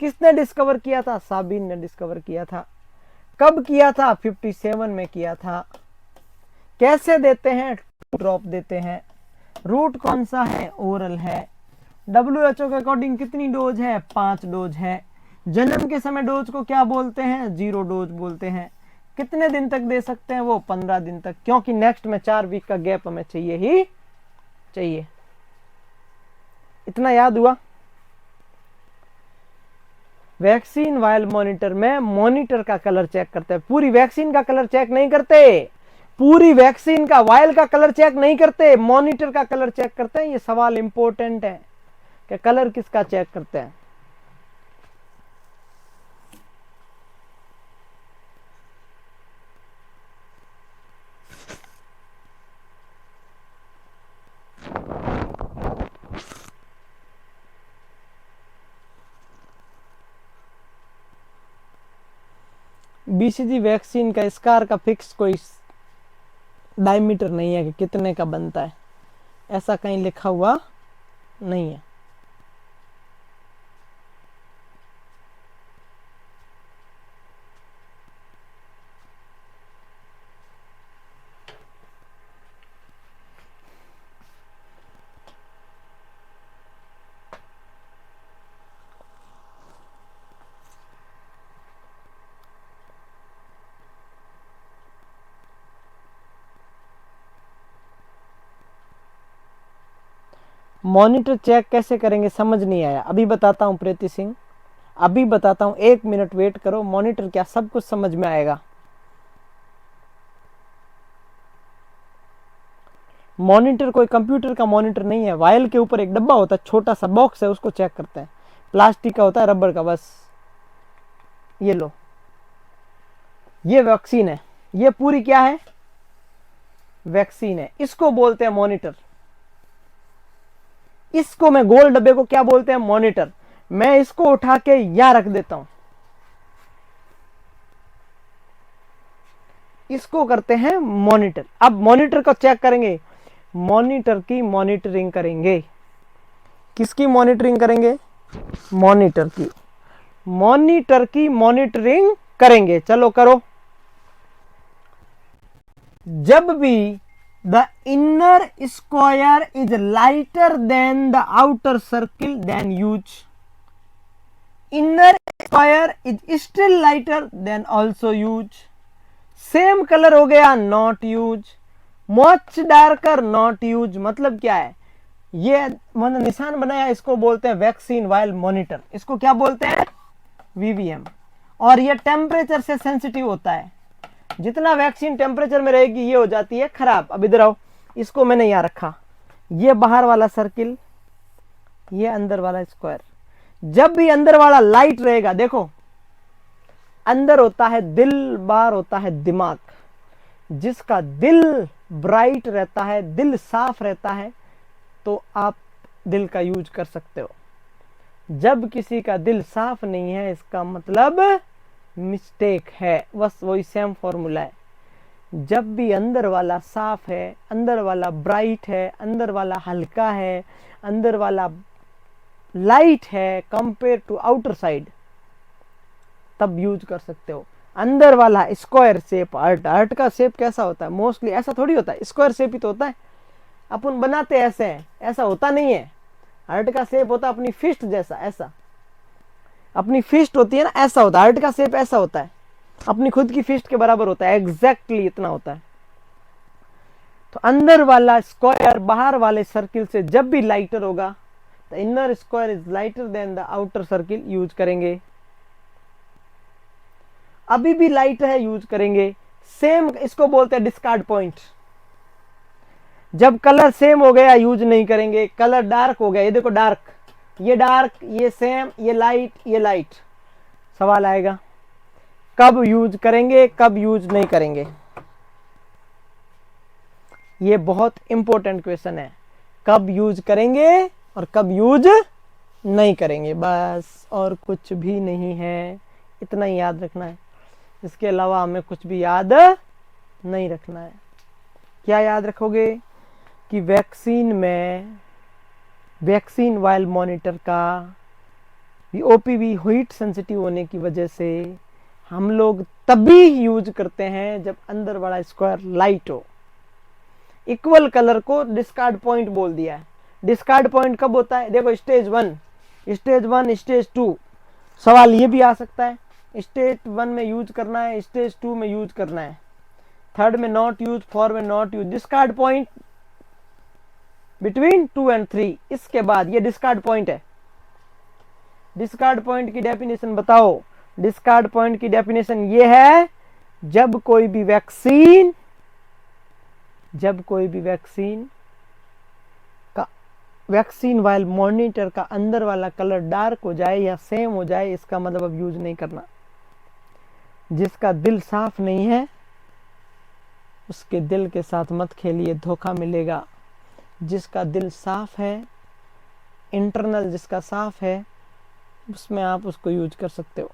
किसने डिस्कवर किया था? साबिन ने डिस्कवर किया था। कब किया था? 57 में किया था। कैसे देते हैं? 2 ड्रॉप देते हैं। रूट कौन सा है? ओरल है। WHO के अकॉर्डिंग कितनी डोज है? 5 डोज है। जन्म के समय डोज को क्या बोलते हैं? 0 डोज बोलते हैं। कितने दिन तक दे सकते हैं वो? 15 दिन तक, क्योंकि नेक्स्ट में 4 वीक का गैप हमें चाहिए ही चाहिए। इतना याद हुआ? वैक्सीन वायल मॉनिटर में मॉनिटर का कलर चेक करते हैं, पूरी वैक्सीन का कलर चेक नहीं करते, पूरी वैक्सीन का वायल का कलर चेक नहीं करते, मॉनिटर का कलर चेक करते हैं। ये सवाल इंपॉर्टेंट है कि कलर किसका चेक करते हैं। बीसीजी वैक्सीन का स्कार का फिक्स कोई डायमीटर नहीं है कि कितने का बनता है, ऐसा कहीं लिखा हुआ नहीं है। मॉनिटर चेक कैसे करेंगे समझ नहीं आया, अभी बताता हूं प्रीति सिंह, अभी बताता हूं, 1 मिनट वेट करो। मॉनिटर क्या, सब कुछ समझ में आएगा। मॉनिटर कोई कंप्यूटर का मॉनिटर नहीं है। वायल के ऊपर एक डब्बा होता है, छोटा सा बॉक्स है, उसको चेक करते हैं। प्लास्टिक का होता है, रबर का, बस। ये लो, ये वैक्सीन है, ये पूरी क्या है, वैक्सीन है, इसको बोलते हैं मॉनिटर। इसको मैं गोल डब्बे को क्या बोलते हैं, मॉनिटर। मैं इसको उठा के यहां रख देता हूं, इसको करते हैं मॉनिटर। अब मॉनिटर को चेक करेंगे, मॉनिटर की मॉनिटरिंग करेंगे। किसकी मॉनिटरिंग करेंगे, मॉनिटर की, मॉनिटर की मॉनिटरिंग करेंगे। चलो करो। जब भी the inner square is lighter than the outer circle then use, inner square is still lighter than also use, same colour हो गया not use, much darker not use. मतलब क्या है, ये मैंने निशान बनाया, इसको बोलते हैं वैक्सीन वायल मॉनिटर। इसको क्या बोलते हैं, वीवीएम। और ये टेम्परेचर से सेंसिटिव होता है, जितना वैक्सीन टेम्परेचर में रहेगी ये हो जाती है खराब। अब इधर आओ, इसको मैंने यहां रखा, ये बाहर वाला सर्किल, ये अंदर वाला स्क्वायर। जब भी अंदर वाला लाइट रहेगा, देखो अंदर होता है दिल, बाहर होता है दिमाग। जिसका दिल ब्राइट रहता है, दिल साफ रहता है, तो आप दिल का यूज कर सकते हो। जब किसी का दिल साफ नहीं है, इसका मतलब मिस्टेक है। बस वही सेम फॉर्मूला है। जब भी अंदर वाला साफ है, अंदर वाला ब्राइट है, अंदर वाला हल्का है, अंदर वाला लाइट है कंपेयर टू आउटर साइड, तब यूज कर सकते हो। अंदर वाला स्क्वायर शेप, हार्ट, हार्ट का शेप कैसा होता है, मोस्टली ऐसा थोड़ी होता है, स्क्वायर शेप ही तो होता है। अपन बनाते ऐसे हैं, ऐसा होता नहीं है। हार्ट का शेप होता है अपनी फिस्ट जैसा, ऐसा अपनी फिस्ट होती है ना, ऐसा होता है। हार्ट का शेप ऐसा होता है, अपनी खुद की फिस्ट के बराबर होता है, एग्जैक्टली इतना होता है। तो अंदर वाला स्क्वायर बाहर वाले सर्किल से जब भी लाइटर होगा, the inner square is lighter than the outer circle, use करेंगे। अभी भी लाइट है, यूज करेंगे। सेम, इसको बोलते हैं डिस्कार्ड पॉइंट। जब कलर सेम हो गया यूज नहीं करेंगे। कलर डार्क हो गया, ये देखो डार्क, ये डार्क, ये सेम, ये लाइट, ये लाइट, सवाल आएगा कब यूज करेंगे, कब यूज नहीं करेंगे। ये बहुत इंपॉर्टेंट क्वेश्चन है, कब यूज करेंगे और कब यूज नहीं करेंगे, बस और कुछ भी नहीं है। इतना ही याद रखना है, इसके अलावा हमें कुछ भी याद नहीं रखना है। क्या याद रखोगे कि वैक्सीन में, वैक्सीन वायल मॉनिटर का ओपीवी हीट सेंसिटिव होने की वजह से हम लोग तभी यूज करते हैं जब अंदर वाला स्क्वायर लाइट हो। इक्वल कलर को डिस्कार्ड पॉइंट बोल दिया है। डिस्कार्ड पॉइंट कब होता है, देखो स्टेज 1, स्टेज 1, स्टेज 2। सवाल ये भी आ सकता है, स्टेज 1 में यूज करना है, स्टेज 2 में यूज करना है, 3rd में नॉट यूज, 4 में not use. Discard point between 2 and 3। इसके बाद ये डिस्कार्ड पॉइंट है। डिस्कार्ड पॉइंट की डेफिनेशन बताओ। डिस्कार्ड पॉइंट की डेफिनेशन ये है, जब कोई भी वैक्सीन का, वैक्सीन वायल मॉनिटर का अंदर वाला कलर डार्क हो जाए या सेम हो जाए, इसका मतलब अब यूज नहीं करना। जिसका दिल साफ नहीं है, उसके दिल के साथ मत खेलिए, धोखा मिलेगा। जिसका दिल साफ है, इंटरनल जिसका साफ है, उसमें आप उसको यूज कर सकते हो।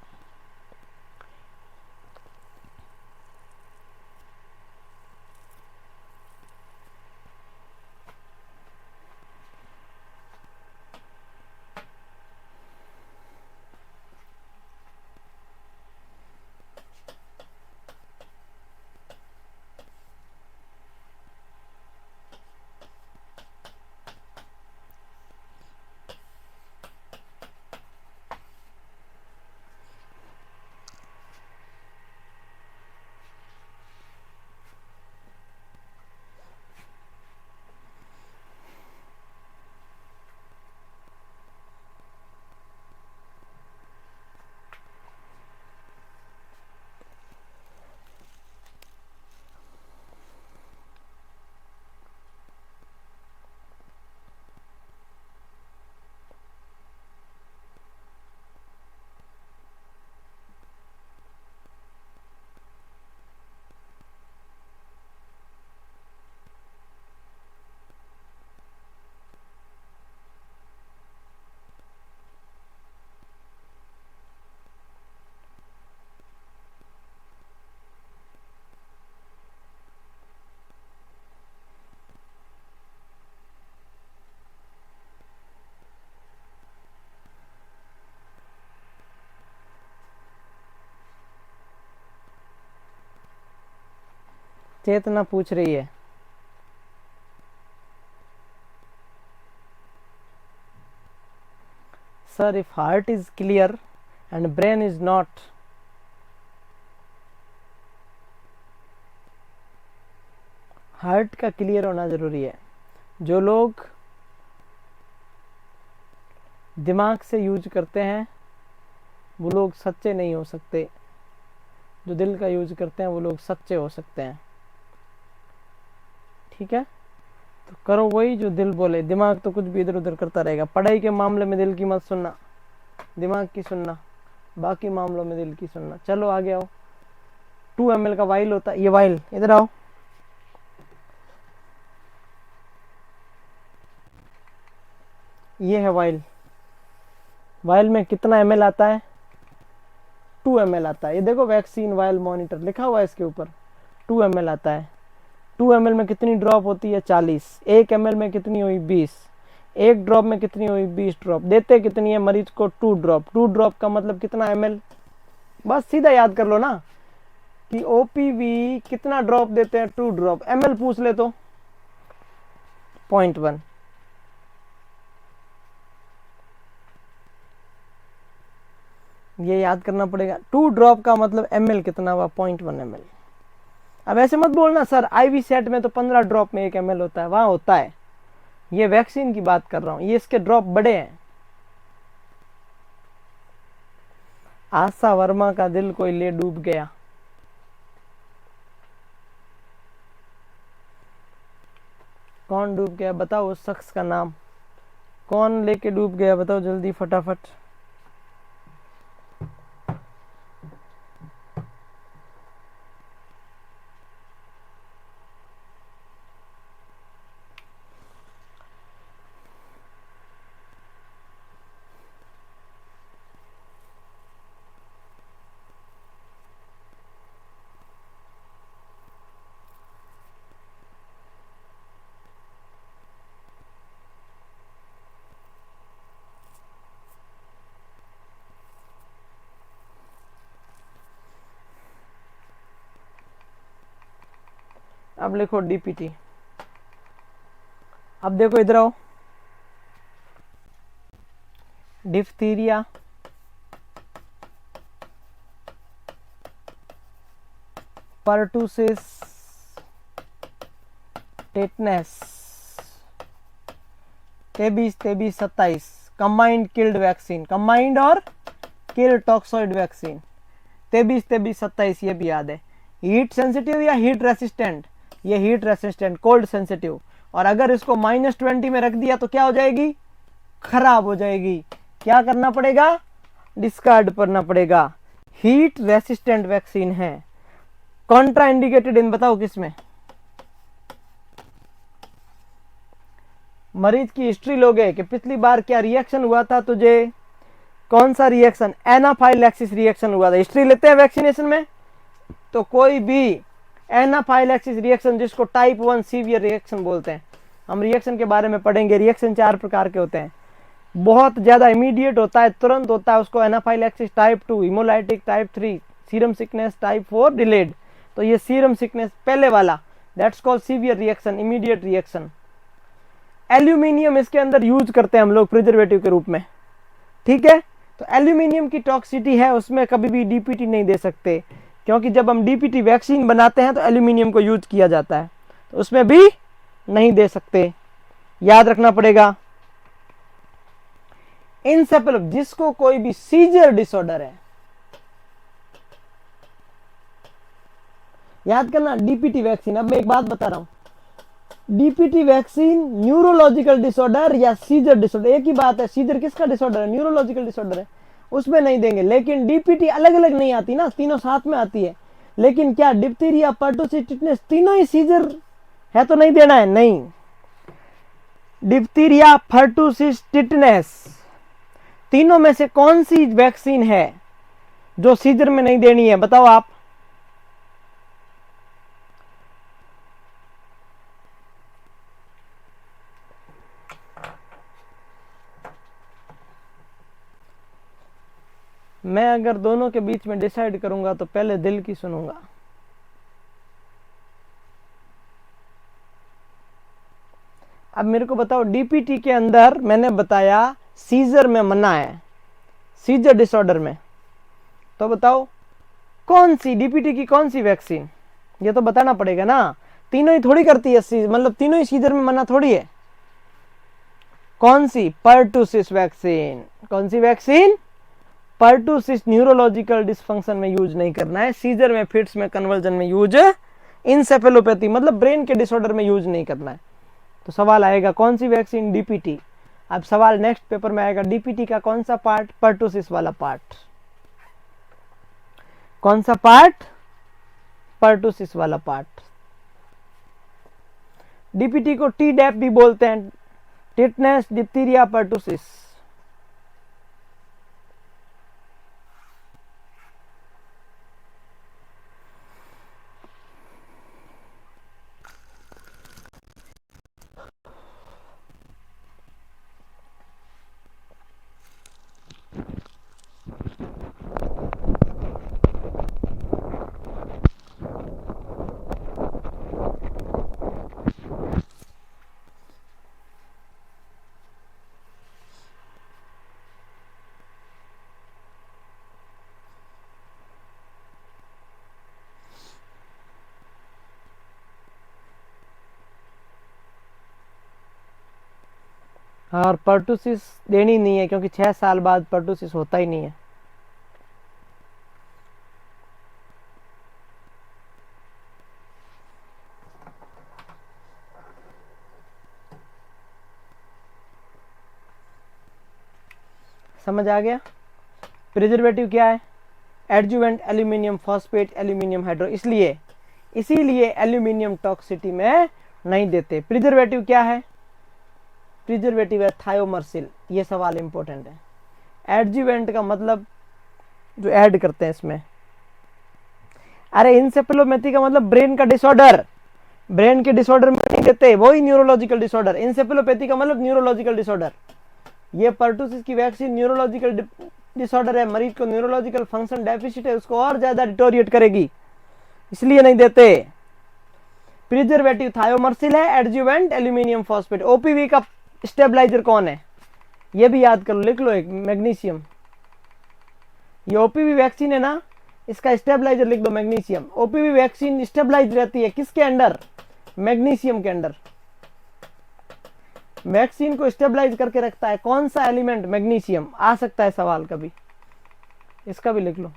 चेतना पूछ रही है, sir if heart is clear and brain is not, heart का क्लियर होना जरूरी है। जो लोग दिमाग से यूज करते हैं वो लोग सच्चे नहीं हो सकते, जो दिल का यूज करते हैं वो लोग सच्चे हो सकते हैं। ठीक है, तो करो वही जो दिल बोले, दिमाग तो कुछ भी इधर उधर करता रहेगा। पढ़ाई के मामले में दिल की मत सुनना, दिमाग की सुनना, बाकी मामलों में दिल की सुनना। चलो आगे आओ। 2 ml का वाइल होता है, ये वाइल इधर आओ, ये है वाइल। वाइल में कितना ml आता है? 2 ml आता है। ये देखो वैक्सीन वाइल मॉनिटर लिखा हुआ है इसके ऊपर, 2 ml आता है। 2 ml में कितनी ड्रॉप होती है? 40। 1 ml में कितनी हुई? 20। एक ड्रॉप में कितनी हुई? 20 ड्रॉप। देते कितनी है मरीज को? 2 ड्रॉप। 2 ड्रॉप का मतलब कितना ml? बस सीधा याद कर लो ना कि ओपीवी कितना ड्रॉप देते हैं? 2 ड्रॉप। ml पूछ ले तो 0.1। ये याद करना पड़ेगा। 2 ड्रॉप का मतलब ml कितना हुआ? 0.1 ml। अब ऐसे मत बोलना सर आईवी सेट में तो 15 ड्रॉप में 1 ml होता है, वहां होता है। ये वैक्सीन की बात कर रहा हूं, ये इसके ड्रॉप बड़े हैं। आशा वर्मा का दिल कोई ले डूब गया। कौन डूब गया बताओ? उस शख्स का नाम। कौन लेके डूब गया बताओ जल्दी फटाफट। अब लिखो डीपीटी। अब देखो इधर आओ, डिफ्थीरिया, पर्टुसिस, टेटनस, टेबीस 27 कंबाइंड किल्ड वैक्सीन, कंबाइंड और किल टॉक्सॉइड वैक्सीन। 23 27 ये भी याद है। हीट सेंसिटिव या हीट रेसिस्टेंट? ये हीट रेसिस्टेंट, कोल्ड सेंसिटिव। और अगर इसको -20 में रख दिया तो क्या हो जाएगी? खराब हो जाएगी। क्या करना पड़ेगा? डिस्कार्ड करना पड़ेगा। हीट रेसिस्टेंट वैक्सीन है। कॉन्ट्रा इंडिकेटेड इन बताओ किसमें? मरीज की हिस्ट्री लोगे कि पिछली बार क्या रिएक्शन हुआ था तुझे, कौन सा रिएक्शन? एनाफाइलैक्सिस रिएक्शन हुआ था। हिस्ट्री लेते हैं वैक्सीनेशन में, तो कोई भी एनाफाइलैक्सिस रिएक्शन जिसको टाइप 1 सीवियर रिएक्शन बोलते हैं, हम रिएक्शन के बारे में पढ़ेंगे। रिएक्शन 4 प्रकार के होते हैं। बहुत ज्यादा इमीडिएट होता है, तुरंत होता है, उसको anaphylaxis type 2, haemolytic type 3, serum sickness type 4 delayed. तो ये सीरम सिकनेस पहले वाला, that's called severe reaction, immediate reaction. Aluminium इसके अंदर यूज करते हैं हम लोग प्रिजर्वेटिव के रूप में। ठीक है, तो एल्यूमिनियम की टॉक्सिटी है, उसमें कभी भी डीपीटी नहीं दे सकते, क्योंकि जब हम डीपीटी वैक्सीन बनाते हैं तो एल्यूमिनियम को यूज किया जाता है, तो उसमें भी नहीं दे सकते। याद रखना पड़ेगा। इंसेफेलो, जिसको कोई भी सीजर डिसऑर्डर है, याद करना डीपीटी वैक्सीन। अब मैं एक बात बता रहा हूं, डीपीटी वैक्सीन न्यूरोलॉजिकल डिसऑर्डर या सीजर डिसऑर्डर एक ही बात है। सीजर किसका डिसऑर्डर है? न्यूरोलॉजिकल डिसऑर्डर है, उसमें नहीं देंगे। लेकिन डीपीटी अलग अलग नहीं आती ना, तीनों साथ में आती है। लेकिन क्या डिप्थीरिया, पर्टुसिस, टिटनेस तीनों ही सीजर है तो नहीं देना है? नहीं। डिप्थीरिया, पर्टुसिस, टिटनेस तीनों में से कौन सी वैक्सीन है जो सीजर में नहीं देनी है? बताओ आप। मैं अगर दोनों के बीच में डिसाइड करूंगा तो पहले दिल की सुनूंगा। अब मेरे को बताओ, डीपीटी के अंदर मैंने बताया सीजर में मना है, सीजर डिसऑर्डर में, तो बताओ कौन सी डीपीटी की कौन सी वैक्सीन, ये तो बताना पड़ेगा ना। तीनों ही थोड़ी करती है, मतलब तीनों ही सीजर में मना थोड़ी है। कौन सी? Pertussis vaccine. कौन सी वैक्सीन? पर्टुसिस। न्यूरोलॉजिकल डिसफंक्शन में यूज नहीं करना है, सीजर में, फिट्स में, कन्वर्जन में यूज, इंसेफेलोपैथी मतलब ब्रेन के डिसऑर्डर में यूज नहीं करना है। तो सवाल आएगा कौन सी वैक्सीन? डीपीटी। अब सवाल नेक्स्ट पेपर में आएगा, डीपीटी का कौन सा पार्ट? पर्टुसिस वाला पार्ट। कौन सा पार्ट? पर्टुसिस वाला पार्ट। डीपीटी को टी डैप भी बोलते हैं, टिटनेस, डिप्थीरिया, पर्टुसिस। और पर्टुसिस देनी नहीं है, क्योंकि 6 साल बाद पर्टुसिस होता ही नहीं है। समझ आ गया? प्रिजर्वेटिव क्या है? Adjuvant, aluminium phosphate, aluminium hydro, इसीलिए एल्यूमिनियम टॉक्सिटी में नहीं देते। प्रिजर्वेटिव क्या है? प्रिजर्वेटिव है थायोमर्सिल। ये सवाल इंपॉर्टेंट है। एडजुवेंट का मतलब जो ऐड करते हैं इसमें। अरे इंसेफेलोपैथी का मतलब ब्रेन का डिसऑर्डर, ब्रेन के डिसऑर्डर में नहीं देते, वही न्यूरोलॉजिकल डिसऑर्डर। इंसेफेलोपैथी का मतलब न्यूरोलॉजिकल डिसऑर्डर। ये पर्टुसिस की वैक्सीन न्यूरोलॉजिकल डिसऑर्डर है, मरीज को न्यूरोलॉजिकल फंक्शन डेफिसिट है, उसको और ज्यादा डिटोरिएट करेगी, इसलिए नहीं देते। प्रिजर्वेटिव थायोमर्सिल है, एडजुवेंट एल्यूमिनियम फॉस्फेट। ओपीवी का स्टेबलाइजर कौन है? ये भी याद कर लो, लिख लो एक, मैग्नीशियम। ये ओपीवी वैक्सीन है ना, इसका स्टेबलाइजर लिख दो मैग्नीशियम। ओपीवी वैक्सीन स्टेबलाइज रहती है किसके अंडर? मैग्नीशियम के अंडर। वैक्सीन को स्टेबलाइज करके रखता है कौन सा एलिमेंट? मैग्नीशियम। आ सकता है सवाल कभी, इसका भी लिख लो।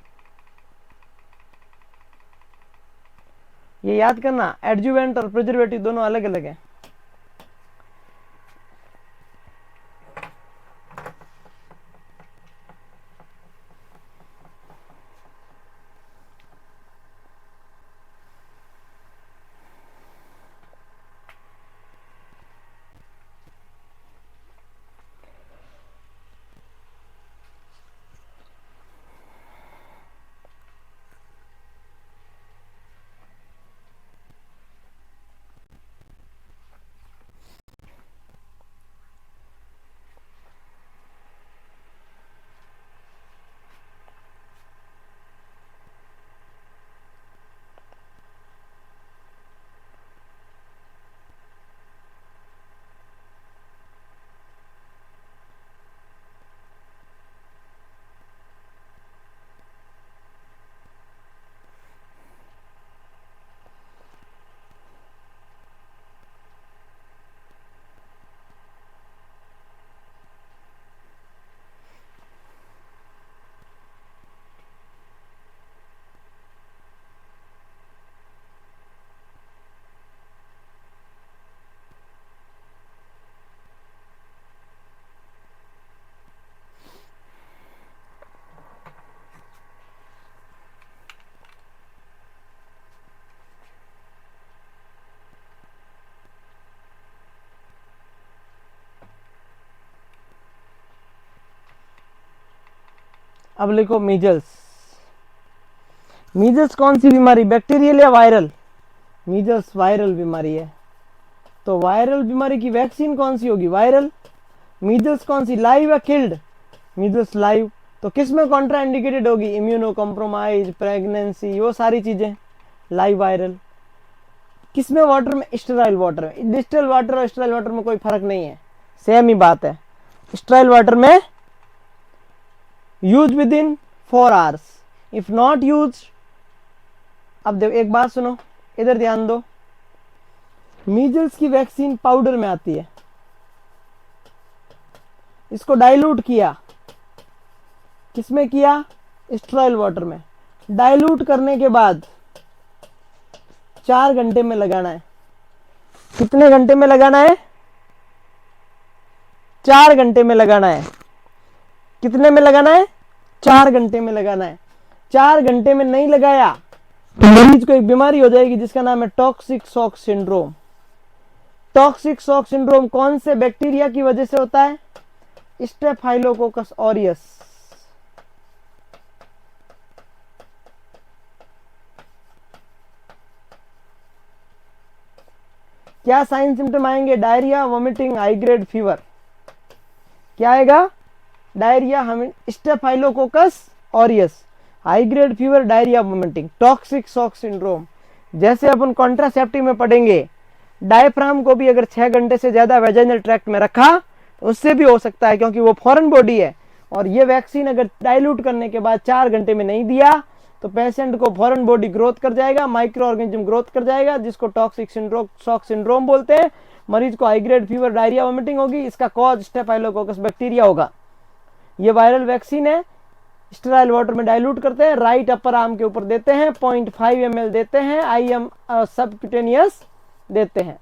ये याद करना, एडजुवेंट और प्रिजर्वेटिव दोनों अलग अलग हैं। अब लिखो मीजल्स। मीजल्स कौन सी बीमारी? बैक्टीरियल या वायरल? मीजल्स वायरल बीमारी है, तो वायरल बीमारी की वैक्सीन कौन सी होगी? वायरल। मीजल्स कौन सी? लाइव या किल्ड? Measles live. तो किस में कॉन्ट्रा इंडिकेटेड होगी? इम्यूनो कॉम्प्रोमाइज, प्रेगनेंसी, वो सारी चीजें, लाइव वायरल। किसमें वाटर में, स्टेराइल वाटर में। डिस्टिल वाटर और स्टेराइल वाटर में कोई फर्क नहीं है, सेम ही बात है। स्टेराइल वाटर में use with in 4 hours, if not use. अब देखो एक बात सुनो, इधर ध्यान दो। मीजल्स की वैक्सीन पाउडर में आती है, इसको डाइल्यूट किया, किसमें किया, स्टेराइल वाटर में। डाइल्यूट करने के बाद 4 घंटे में लगाना है। कितने घंटे में लगाना है, 4 घंटे में लगाना है। कितने में लगाना है, 4 घंटे में लगाना है। 4 घंटे में नहीं लगाया तो मरीज को एक बीमारी हो जाएगी जिसका नाम है toxic shock syndrome. Toxic shock syndrome कौन से बैक्टीरिया की वजह से होता है, स्टेफाइलोकोकस ऑरियस। क्या साइन सिम्टम आएंगे, diarrhoea, vomiting, high grade fever. क्या आएगा, diarrhoea, staphylococcus aureus, high grade fever, diarrhoea, vomiting, toxic shock syndrome. जैसे अपन कॉन्ट्रासेप्टिव में पढ़ेंगे, डायफ्राम को भी अगर 6 घंटे से ज्यादा वेजाइनल ट्रैक्ट में रखा तो उससे भी हो सकता है, क्योंकि वो फॉरेन बॉडी है। और ये वैक्सीन अगर डाइल्यूट करने के बाद 4 घंटे में नहीं दिया तो पेशेंट को फॉरेन बॉडी ग्रोथ कर जाएगा, माइक्रो ऑर्गेनिज्म ग्रोथ कर जाएगा, जिसको टॉक्सिक शॉक सिंड्रोम बोलते हैं। मरीज को high grade fever, diarrhoea, vomiting होगी। इसका कॉज स्टेफाइलोकोकस बैक्टीरिया होगा। ये वायरल वैक्सीन है, स्टेराइल वाटर में डाइल्यूट करते हैं, राइट अपर आर्म के ऊपर देते हैं, 0.5 ml देते हैं, IM सबक्यूटेनियस देते हैं।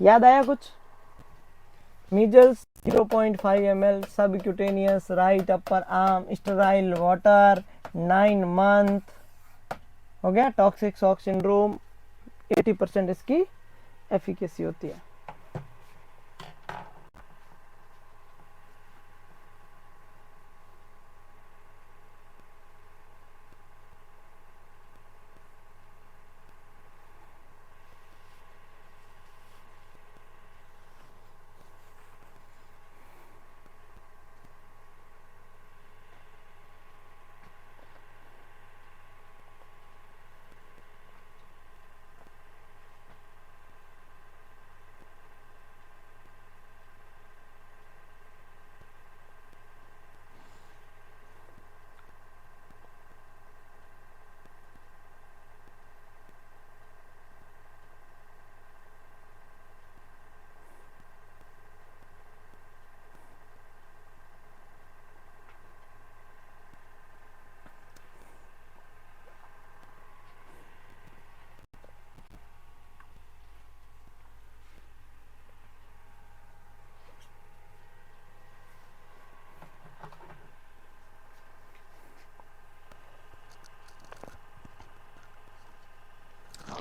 याद आया कुछ, measles 0.5 ml subcutaneous, right upper arm, sterile water, 9 month हो गया। टॉक्सिक शॉक सिंड्रोम 80% इसकी एफिकेसी होती है।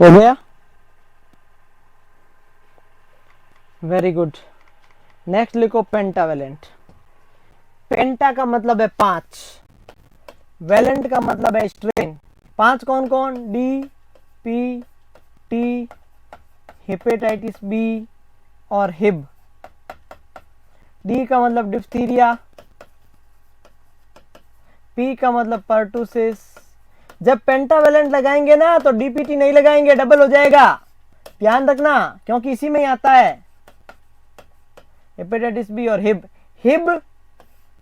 हो गया, वेरी गुड। नेक्स्ट लिखो पेंटावेलेंट। पेंटा का मतलब है 5, वैलेंट का मतलब है स्ट्रेन। 5 कौन कौन, D, P, T, hepatitis B और हिब। डी का मतलब डिप्थीरिया, पी का मतलब पर्टुसिस। जब पेंटावेलेंट लगाएंगे ना तो डीपीटी नहीं लगाएंगे, डबल हो जाएगा, ध्यान रखना, क्योंकि इसी में ही आता है हेपेटाइटिस बी और हिब। हिब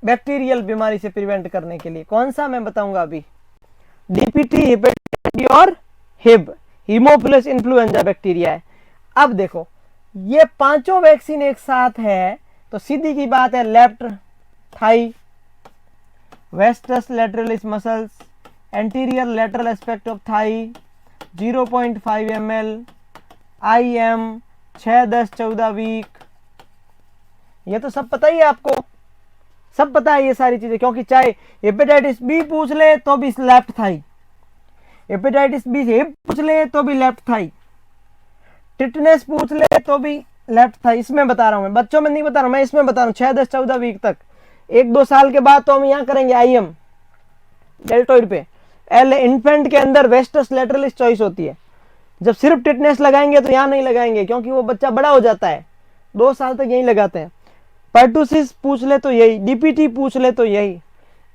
बैक्टीरियल बीमारी से प्रिवेंट करने के लिए कौन सा मैं बताऊंगा अभी, डीपीटी, हेपेटाइटिस बी और हिब, हीमोफिलस इन्फ्लुएंजा बैक्टीरिया है। अब देखो ये पांचों वैक्सीन एक साथ है तो सीधी की बात है, left thigh, vastus lateralis muscles, anterior lateral aspect of thigh, 0.5 ml, IM 6, 10, 14 week. ये तो सब पता ही है आपको, सब पता है ये सारी चीजें, क्योंकि चाहे हेपेटाइटिस बी पूछ ले तो भी left thigh, hepatitis B Hib पूछ ले तो भी लेफ्ट थाई, टिटनेस पूछ ले तो भी लेफ्ट थाई। इसमें बता रहा हूं मैं, बच्चों में नहीं बता रहा हूं मैं, इसमें बता रहा हूं 6, 10, 14 वीक तक। 1-2 साल के बाद तो हम यहां करेंगे IM डेल्टोइड पे। एल इन्फेंट के अंदर वेस्टस लैटरलिस चॉइस होती है। जब सिर्फ टिटनेस लगाएंगे तो यहां नहीं लगाएंगे, क्योंकि वो बच्चा बड़ा हो जाता है, 2 साल तक यही लगाते हैं। पर्टुसिस पूछ ले तो यही, डीपीटी पूछ ले तो यही।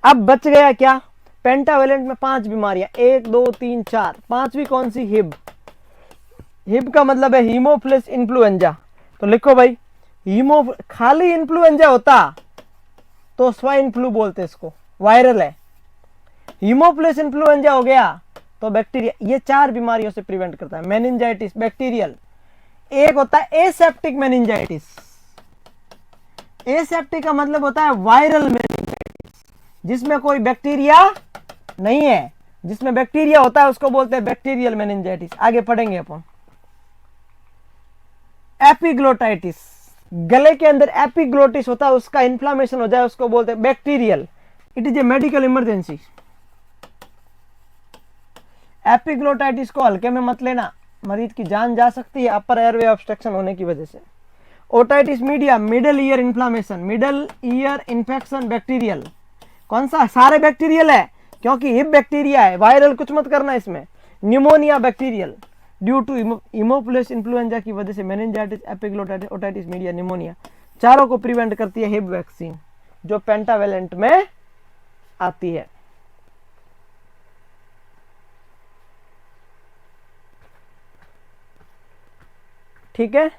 अब बच गया क्या, पेंटावेलेंट में 5 बीमारियां, 1, 2, 3, 4, 5वीं कौन सी, हिब। हिब का मतलब है हीमोफिलस इन्फ्लुएंजा। तो लिखो भाई, हीमो खाली इन्फ्लुएंजा होता तो स्वाइन फ्लू बोलते इसको, वायरल है। हीमोफिलस इन्फ्लुएंजा हो गया तो बैक्टीरिया। ये 4 बीमारियों से प्रिवेंट करता है। मेनिंजाइटिस बैक्टीरियल, एक होता है एसेप्टिक मेनिंजाइटिस। एसेप्टिक का मतलब होता है वायरल मेनिंजाइटिस, जिसमें कोई बैक्टीरिया नहीं है। जिसमें बैक्टीरिया होता है उसको बोलते हैं बैक्टीरियल मेनिंजाइटिस। आगे पढ़ेंगे अपन। एपिग्लोटाइटिस, गले के अंदर एपिग्लोटिस होता है, उसका इन्फ्लामेशन हो जाए उसको बोलते हैं bacterial. It is a medical emergency. Epiglottitis को हल्के में मत लेना, मरीज की जान जा सकती है अपर एयरवे ऑब्स्ट्रक्शन होने की वजह से। Otitis media, middle ear inflammation, middle ear infection bacterial. कौन सा? सारे बैक्टीरियल है, क्योंकि हिप बैक्टीरिया है, वायरल कुछ मत करना इसमें। Pneumonia bacterial, due to haemophilus influenza की वजह से meningitis, epiglottitis, otitis media, pneumonia, चारों को प्रिवेंट करती है हिप वैक्सीन, जो पेंटावेलेंट में आती है। ठीक है,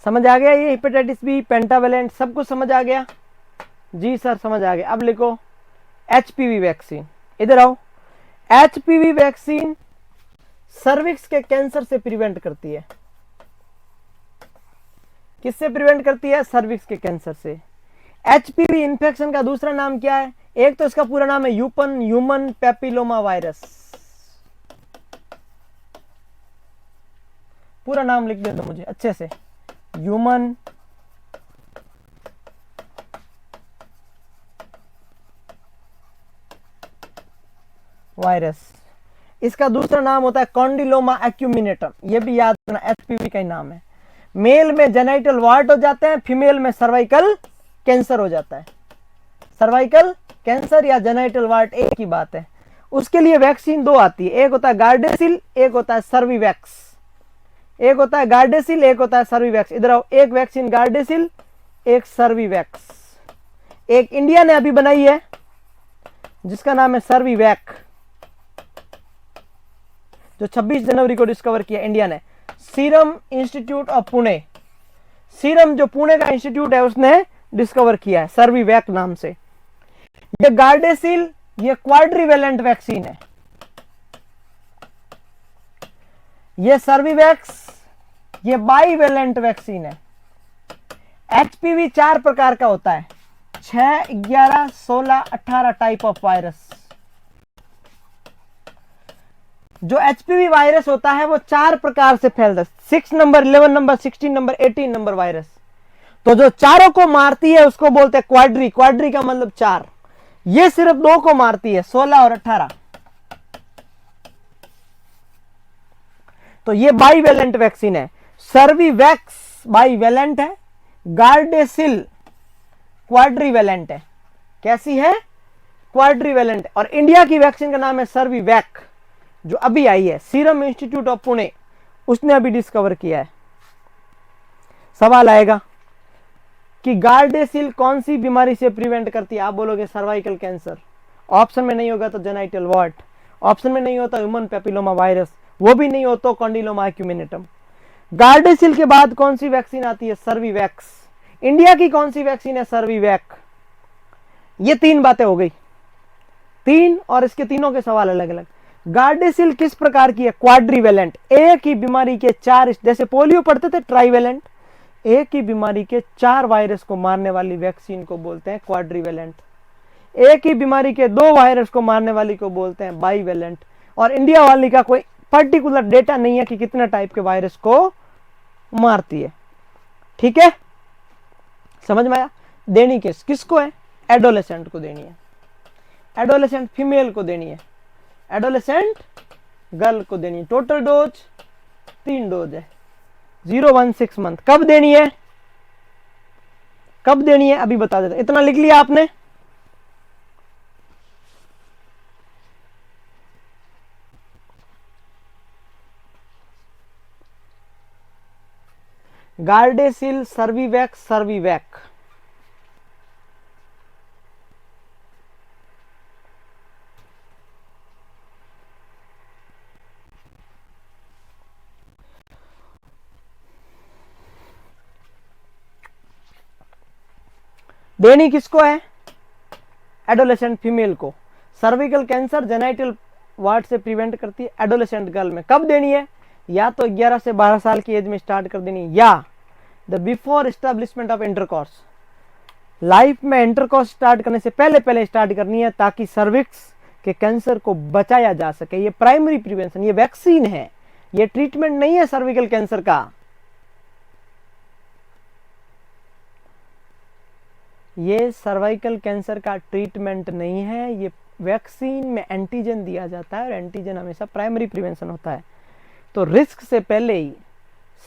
समझ आ गया? ये हेपेटाइटिस बी, पेंटावेलेंट, सब कुछ समझ आ गया? जी सर समझ आ गया। अब लिखो एचपीवी वैक्सीन। इधर आओ। एचपीवी वैक्सीन सर्विक्स के कैंसर से प्रिवेंट करती है। किससे प्रिवेंट करती है? सर्विक्स के कैंसर से। एचपीवी इन्फेक्शन का दूसरा नाम क्या है? एक तो इसका पूरा नाम है यूपन, ह्यूमन पैपिलोमा वायरस। पूरा नाम लिख दे दो मुझे अच्छे से, ह्यूमन वायरस। इसका दूसरा नाम होता है कॉन्डिलोमा एक्यूमिनेटम। ये भी याद रखना, एचपीवी का ही नाम है। मेल में जेनाइटल वार्ट हो जाते हैं, फीमेल में सर्वाइकल कैंसर हो जाता है। सर्वाइकल कैंसर या जेनाइटल वार्ट एक ही बात है। उसके लिए वैक्सीन 2 आती है, एक होता है गार्डेसिल, एक होता है सर्विवैक्स। एक होता है गार्डेसिल, एक होता है सर्विवैक्स। इधर आओ, एक वैक्सीन गार्डेसिल, एक सर्विवैक्स। एक इंडिया ने अभी बनाई है जिसका नाम है सर्विवैक, जो 26 जनवरी को डिस्कवर किया इंडिया ने। Serum institute of Pune, serum जो पुणे का इंस्टीट्यूट है उसने डिस्कवर किया है सर्विवैक नाम से। ये गार्डेसिल ये क्वाड्रीवेलेंट वैक्सीन है। ये सर्विवैक्स ये बाईवेलेंट वैक्सीन है। एचपीवी 4 प्रकार का होता है, 6, 11, 16, 18 टाइप ऑफ वायरस। जो एचपीवी वायरस होता है वो 4 प्रकार से फैलता है, 6 number, 11 number, 16 number, 18 number virus. तो जो चारों को मारती है उसको बोलते हैं क्वाड्री। क्वाड्री का मतलब 4। ये सिर्फ 2 को मारती है, 16 और 18। तो ये बाईवेलेंट वैक्सीन है। सर्विवैक्स बाईवेलेंट है, गार्डेसिल क्वाड्रीवेलेंट है। कैसी है? क्वाड्रीवेलेंट। और इंडिया की वैक्सीन का नाम है सर्विवैक, जो अभी आई है, सीरम इंस्टीट्यूट ऑफ पुणे उसने अभी डिस्कवर किया है। सवाल आएगा कि गार्डेसिल कौन सी बीमारी से प्रिवेंट करती है? आप बोलोगे सर्वाइकल कैंसर। ऑप्शन में नहीं होगा तो जेनाइटल वार्ट, ऑप्शन में नहीं होता ह्यूमन पैपिलोमा वायरस, वो भी नहीं हो तो कॉन्डिलोमा एक्यूमिनेटम। गार्डेसिल के बाद कौन सी वैक्सीन आती है? सर्विवैक्स। इंडिया की कौन सी वैक्सीन है? सर्विवैक। ये 3 बातें हो गई, 3, और इसके तीनों के सवाल अलग अलग। गार्डेसिल किस प्रकार की है? क्वाड्रीवेलेंट। एक ही बीमारी के 4, जैसे पोलियो पढ़ते थे ट्राइवेलेंट, एक ही बीमारी के 4 वायरस को मारने वाली वैक्सीन को बोलते हैं क्वाड्रीवेलेंट। एक ही बीमारी के 2 वायरस को मारने वाली को बोलते हैं बाईवेलेंट। और इंडिया वाली का कोई पर्टिकुलर डेटा नहीं है कि कितने टाइप के वायरस को मारती है। ठीक है, समझ में आया? देनी किसको है? एडोलेसेंट को देनी है। एडोलेसेंट फीमेल को देनी है, एडोलेसेंट गर्ल को देनी है। टोटल डोज 3 डोज है, 0, 1, 6 मंथ। कब देनी है? कब देनी है अभी बता देता, इतना लिख लिया आपने। गार्डेसिल सर्विवैक्स सर्विवैक, देनी किसको है? एडोलेसेंट फीमेल को। सर्विकल कैंसर जेनाइटल वार्ड से प्रिवेंट करती है एडोलेसेंट गर्ल में। कब देनी है? या तो 11 से 12 साल की एज में स्टार्ट कर देनी, या the before establishment of intercourse, life में इंटरकॉर्स स्टार्ट करने से पहले पहले स्टार्ट करनी है, ताकि सर्विक्स के कैंसर को बचाया जा सके। ये प्राइमरी प्रिवेंशन, ये वैक्सीन है, ये ट्रीटमेंट नहीं है सर्विकल कैंसर का। ये सर्वाइकल कैंसर का ट्रीटमेंट नहीं है, ये वैक्सीन में एंटीजन दिया जाता है और एंटीजन हमेशा प्राइमरी प्रिवेंशन होता है। तो रिस्क से पहले ही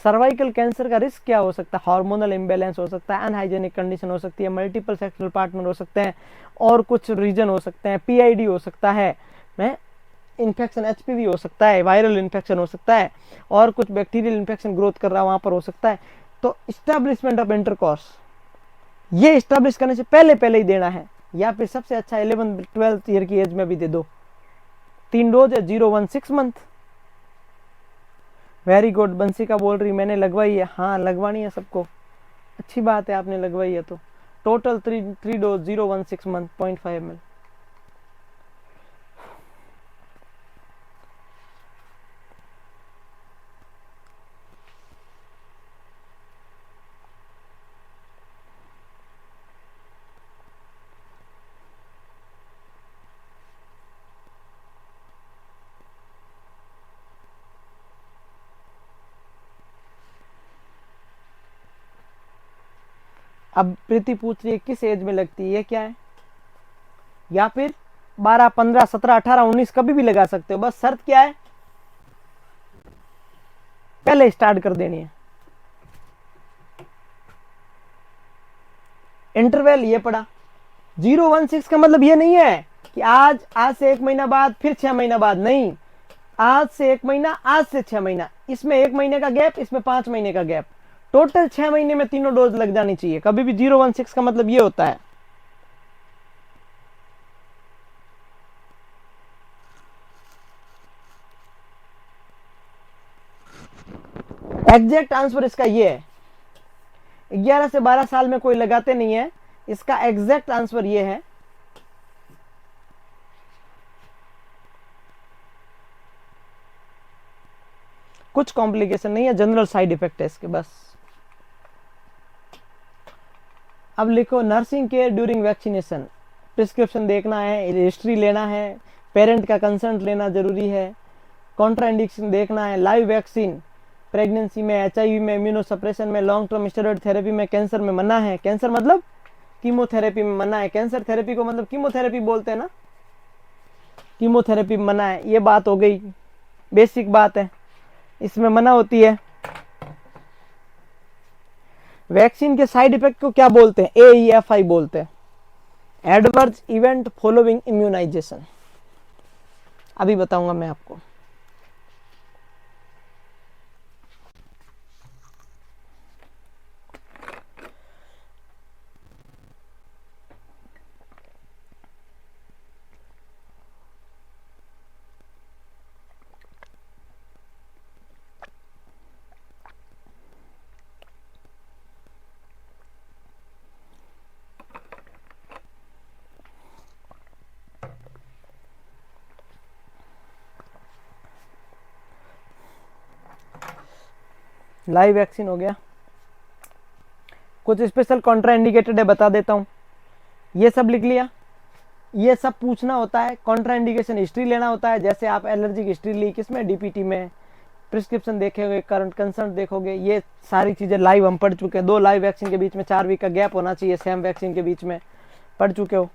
सर्वाइकल कैंसर का रिस्क क्या हो सकता है? हार्मोनल इम्बैलेंस हो सकता है, अनहाइजेनिक कंडीशन हो सकती है, मल्टीपल सेक्सुअल पार्टनर हो सकते हैं, और कुछ रीजन हो सकते हैं, पीआईडी हो सकता है, इन्फेक्शन एचपीवी हो सकता है, वायरल इन्फेक्शन हो सकता है, और कुछ बैक्टीरियल इन्फेक्शन ग्रोथ कर रहा है वहां पर हो सकता है। तो एस्टेब्लिशमेंट ऑफ इंटरकॉर्स ये एस्टेब्लिश करने से पहले पहले ही देना है, या फिर सबसे अच्छा 11-12 ईयर की एज में भी दे दो। 3 डोज है, 0-1-6 मंथ। वेरी गुड, बंसिका बोल रही मैंने लगवाई है। हाँ लगवानी है सबको, अच्छी बात है आपने लगवाई है। तो टोटल 3 डोज 0-1-6 मंथ 0.5 ml। अब प्रीति पूछ रही है किस एज में लगती है, ये क्या है? या फिर 12, 15, 17, 18, 19 कभी भी लगा सकते हो, बस शर्त क्या है? पहले स्टार्ट कर देनी है। इंटरवल ये पड़ा 0-1-6 का मतलब ये नहीं है कि आज से 1 महीना बाद फिर 6 महीना बाद, नहीं, आज से 1 महीना, आज से 6 महीना, इसमें 1 महीने का गैप, इसमें 5 महीने का गैप, टोटल 6 महीने में तीनों डोज लग जानी चाहिए। कभी भी 0-1-6 का मतलब ये होता है। एग्जैक्ट आंसर इसका ये है, 11 से 12 साल में कोई लगाते नहीं है, इसका एग्जैक्ट आंसर ये है। कुछ कॉम्प्लिकेशन नहीं है, जनरल साइड इफेक्ट है इसके बस। अब लिखो nursing care during vaccination, prescription देखना है, हिस्ट्री लेना है, पेरेंट का कंसेंट लेना जरूरी है, कॉन्ट्राइंडिकेशन देखना है, लाइव वैक्सीन प्रेगनेंसी में, एचआईवी में, इम्यूनोसप्रेशन में, लॉन्ग टर्म स्टेरॉइड थेरेपी में, कैंसर में मना है। कैंसर मतलब कीमोथेरेपी में मना है। कैंसर थेरेपी को मतलब कीमोथेरेपी बोलते हैं ना, कीमोथेरेपी में मना है। ये बात हो गई, बेसिक बात है, इसमें मना होती है। वैक्सीन के साइड इफेक्ट को क्या बोलते हैं? AEFI बोलते हैं, एडवर्स इवेंट फॉलोइंग इम्यूनाइजेशन। अभी बताऊंगा मैं आपको। लाइव वैक्सीन हो गया। कुछ स्पेशल कॉन्ट्रा इंडिकेटेड है, बता देता हूं। ये सब लिख लिया, ये सब पूछना होता है। कॉन्ट्रा इंडिकेशन हिस्ट्री लेना होता है, जैसे आप एलर्जिक हिस्ट्री ली किसमें, डीपीटी में, प्रिस्क्रिप्शन देखेंगे, करंट कंसर्न देखोगे, ये सारी चीजें लाइव हम पढ़ चुके हैं। 2 लाइव वैक्सीन के बीच में 4 वीक का गैप होना चाहिए, सेम वैक्सीन के बीच में, पढ़ चुके हो।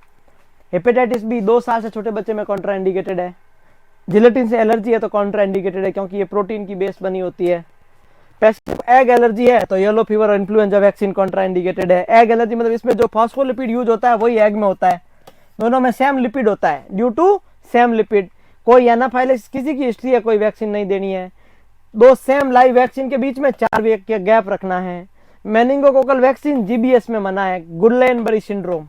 हेपेटाइटिस बी 2 साल से छोटे बच्चे में कॉन्ट्रा इंडिकेटेड है। जिलेटिन से एलर्जी है तो कॉन्ट्रा इंडिकेटेड है, क्योंकि ये प्रोटीन की बेस बनी होती है। पैसिव एग एलर्जी है तो येलो फीवर और इन्फ्लुएंजा वैक्सीन कॉन्ट्राइंडिकेटेड है। एग एलर्जी मतलब इसमें जो फॉस्फोलिपिड यूज होता है वही एग में होता है, दोनों में सेम लिपिड होता है, ड्यू टू सेम लिपिड। कोई एनाफाइलिस किसी की हिस्ट्री है, कोई वैक्सीन नहीं देनी है। दो सेम लाइव वैक्सीन के बीच में 4 वीक का गैप रखना है। मेनिंगोकोकल वैक्सीन जीबीएस में मना है, गुडलेनबरी सिंड्रोम।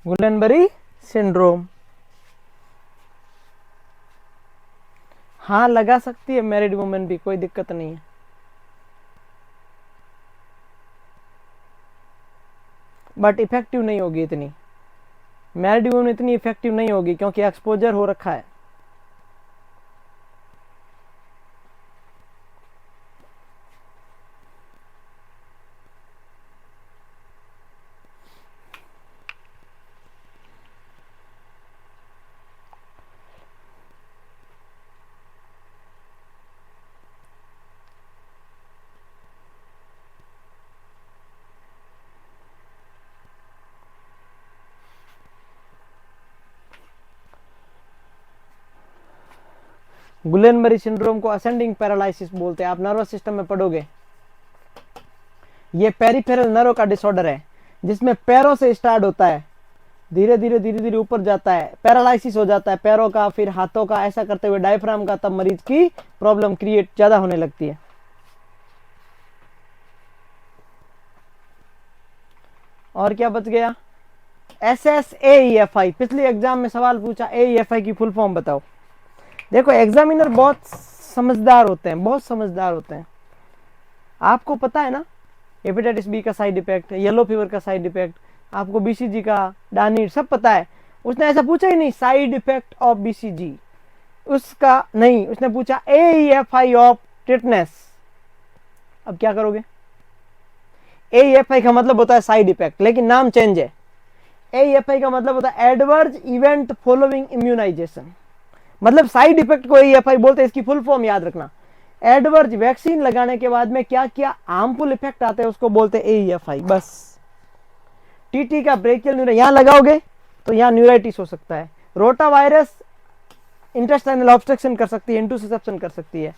गुडलेनबरी सिंड्रोम हाँ लगा सकती है मैरिड वुमेन भी, कोई दिक्कत नहीं है। बट इफेक्टिव नहीं होगी इतनी, मैरिड वुमेन इतनी इफेक्टिव नहीं होगी क्योंकि एक्सपोजर हो रखा है। गुलेनबरी सिंड्रोम को असेंडिंग पैरालिसिस बोलते हैं, आप नर्वस सिस्टम में पढ़ोगे। ये पेरिफेरल नर्व का डिसऑर्डर है जिसमें पैरों से स्टार्ट होता है, धीरे धीरे ऊपर जाता है, पैरालिसिस हो जाता है पैरों का, फिर हाथों का, ऐसा करते हुए डायफ्राम का, तब मरीज की प्रॉब्लम क्रिएट ज्यादा होने लगती है। और क्या बच गया? SSAEFI, पिछले एग्जाम में सवाल पूछा, AEFI की फुल फॉर्म बताओ। देखो एग्जामिनर बहुत समझदार होते हैं, बहुत समझदार होते हैं। आपको पता है ना हेपेटाइटिस बी का साइड इफेक्ट, येलो फीवर का साइड इफेक्ट, आपको बीसीजी का, डानिट सब पता है। उसने ऐसा पूछा ही नहीं साइड इफेक्ट ऑफ बीसीजी, उसका नहीं, उसने पूछा AEFI ऑफ टिटनेस। अब क्या करोगे? AEFI का मतलब होता है साइड इफेक्ट, लेकिन नाम चेंज है। AEFI का मतलब होता है एडवर्स इवेंट फॉलोइंग इम्यूनाइजेशन, मतलब साइड इफेक्ट को AEFI बोलते हैं। इसकी फुल फॉर्म याद रखना, एडवर्स वैक्सीन लगाने के बाद में क्या क्या हार्मफुल इफेक्ट आते हैं उसको बोलते हैं AEFI। बस टीटी का ब्रेकियल न्यूराइटिस यहां लगाओगे तो यहां न्यूराइटिस हो सकता है। रोटा वायरस इंटेस्टाइनल ऑब्स्ट्रक्शन कर सकती है, इंटुसिसेप्शन कर सकती है।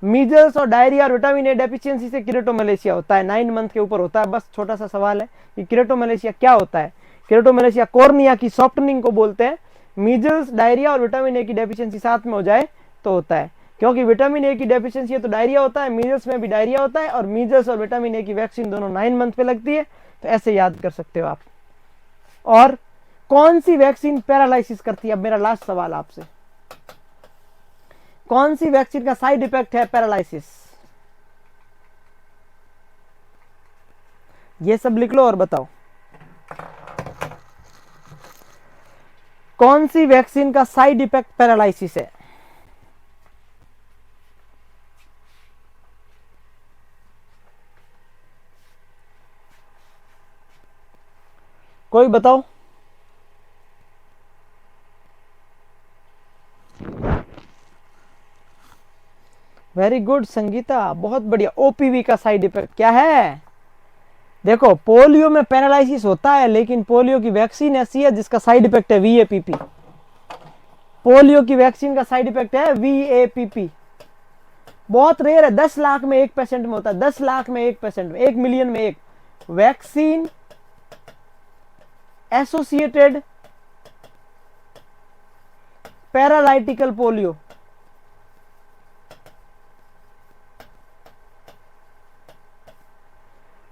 मीजल्स और डायरिया और विटामिन ए डेफिशिएंसी से किरेटोमलेशिया होता है, 9 मंथ के ऊपर होता है। बस छोटा सा सवाल है कि किरेटोमलेशिया क्या होता है। किरेटोमलेशिया कॉर्निया की सॉफ्टनिंग को बोलते हैं। मीजल्स, डायरिया और विटामिन ए की डेफिशिएंसी साथ में हो जाए तो होता है, क्योंकि विटामिन ए की डेफिशिएंसी है तो डायरिया होता है, मीजल्स में भी डायरिया होता है, और मीजल्स और विटामिन ए की वैक्सीन दोनों 9 मंथ पे लगती है। तो ऐसे याद कर सकते हो आप। और कौन सी वैक्सीन पैरालिसिस करती है? अब मेरा लास्ट सवाल आपसे, कौन सी वैक्सीन का साइड इफेक्ट है पैरालिसिस? ये सब लिख लो और बताओ कौन सी वैक्सीन का साइड इफेक्ट पैरालिसिस है? कोई बताओ। वेरी गुड संगीता, बहुत बढ़िया। ओपीवी का साइड इफेक्ट क्या है? देखो पोलियो में पैरालिसिस होता है, लेकिन पोलियो की वैक्सीन ऐसी है जिसका साइड इफेक्ट है VAPP। पोलियो की वैक्सीन का साइड इफेक्ट है VAPP। बहुत रेयर है, 10 लाख में 1% में होता है, 10 लाख में 1% में, 1 मिलियन में 1। Vaccine associated paralytic polio,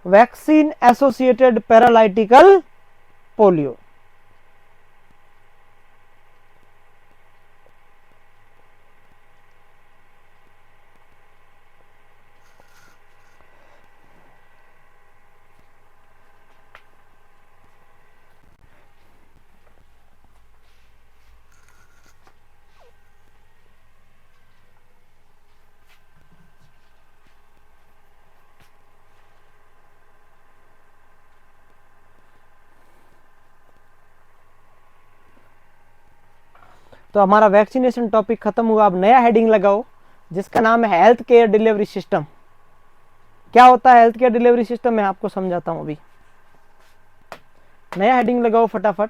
vaccine associated paralytic polio. तो हमारा वैक्सीनेशन टॉपिक खत्म हुआ। अब नया हेडिंग लगाओ जिसका नाम है हेल्थ केयर डिलीवरी सिस्टम। क्या होता है हेल्थ केयर डिलीवरी सिस्टम? मैं आपको समझाता हूं अभी। नया हेडिंग लगाओ फटाफट,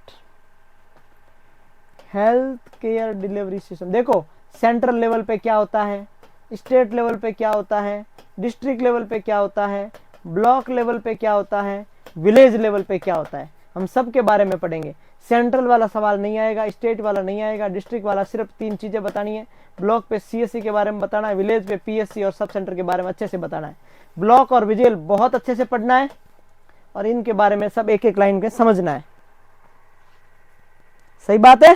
हेल्थ केयर डिलीवरी सिस्टम। देखो सेंट्रल लेवल पे क्या होता है, स्टेट लेवल पे क्या होता है, डिस्ट्रिक्ट लेवल पे क्या होता है, ब्लॉक लेवल पे क्या होता है, विलेज लेवल पे क्या होता है, हम सब के बारे में पढ़ेंगे। सेंट्रल वाला सवाल नहीं आएगा, स्टेट वाला नहीं आएगा, डिस्ट्रिक्ट वाला सिर्फ 3 चीजें बतानी है, ब्लॉक पे सीएससी के बारे में बताना है, विलेज पे पीएससी और सब सेंटर के बारे में अच्छे से बताना है। ब्लॉक और विजेल बहुत अच्छे से पढ़ना है और इनके बारे में सब एक एक लाइन के समझना है। सही बात है,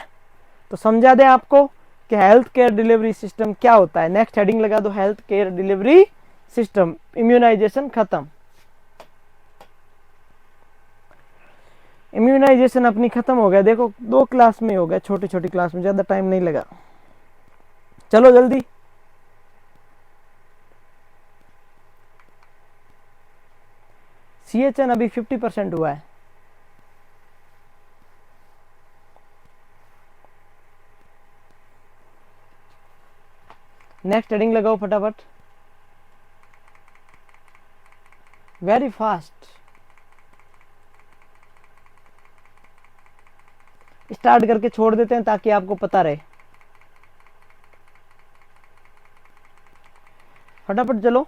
तो समझा दें आपको कि हेल्थ केयर डिलीवरी सिस्टम क्या होता है। नेक्स्ट हेडिंग लगा दो, health care delivery system. Immunisation खत्म, इम्यूनाइजेशन अपनी खत्म हो गया। देखो 2 क्लास में हो गया, छोटी छोटी क्लास में, ज्यादा टाइम नहीं लगा। चलो जल्दी, CHN अभी 50% हुआ है। नेक्स्ट हेडिंग लगाओ फटाफट, वेरी फास्ट। स्टार्ट करके छोड़ देते हैं ताकि आपको पता रहे। फटाफट चलो,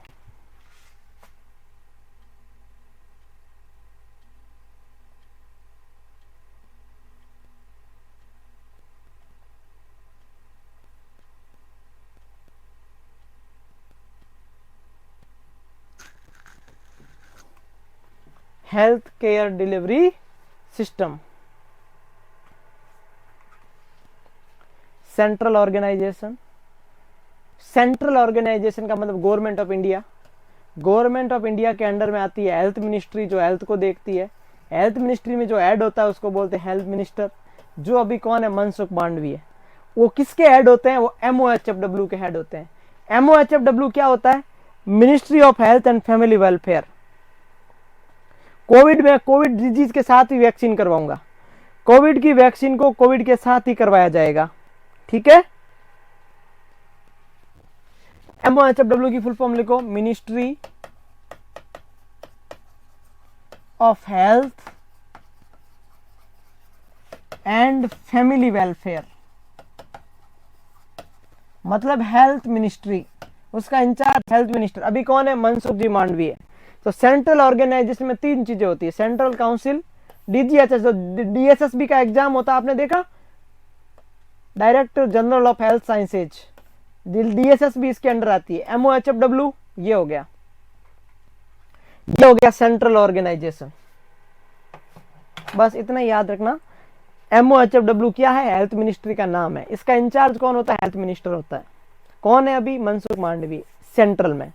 health care delivery system. Central organisation, central organisation का मतलब government of India. Government of India के अंडर में आती है हेल्थ मिनिस्ट्री, जो हेल्थ को देखती है। हेल्थ मिनिस्ट्री में जो हेड होता है उसको बोलते हैं हेल्थ मिनिस्टर, जो अभी कौन है, मनसुख मांडवी है। वो किसके हेड होते हैं, वो MOHFW के हेड होते हैं। MOHFW क्या होता है, ministry of health and family welfare. Covid में कोविड डिजीज के साथ ही वैक्सीन करवाऊंगा, कोविड की वैक्सीन को कोविड के साथ ही करवाया जाएगा, ठीक है। MOHFW की फुल फॉर्म लिखो, ministry of health and family welfare, मतलब हेल्थ मिनिस्ट्री, उसका इंचार्ज हेल्थ मिनिस्टर। अभी कौन है, मनसुख जी मांडवी है। तो सेंट्रल ऑर्गेनाइजेशन में 3 चीजें होती है, सेंट्रल काउंसिल, DGHS, जो DSSB का एग्जाम होता है आपने देखा, director general of health sciences, DSSB इसके अंडर आती है। MOHFW ये हो गया, ये हो गया सेंट्रल ऑर्गेनाइजेशन। बस इतना याद रखना, MOHFW क्या है, हेल्थ मिनिस्ट्री का नाम है। इसका इंचार्ज कौन होता है, हेल्थ मिनिस्टर होता है। कौन है अभी, मनसुख मांडवी, सेंट्रल में।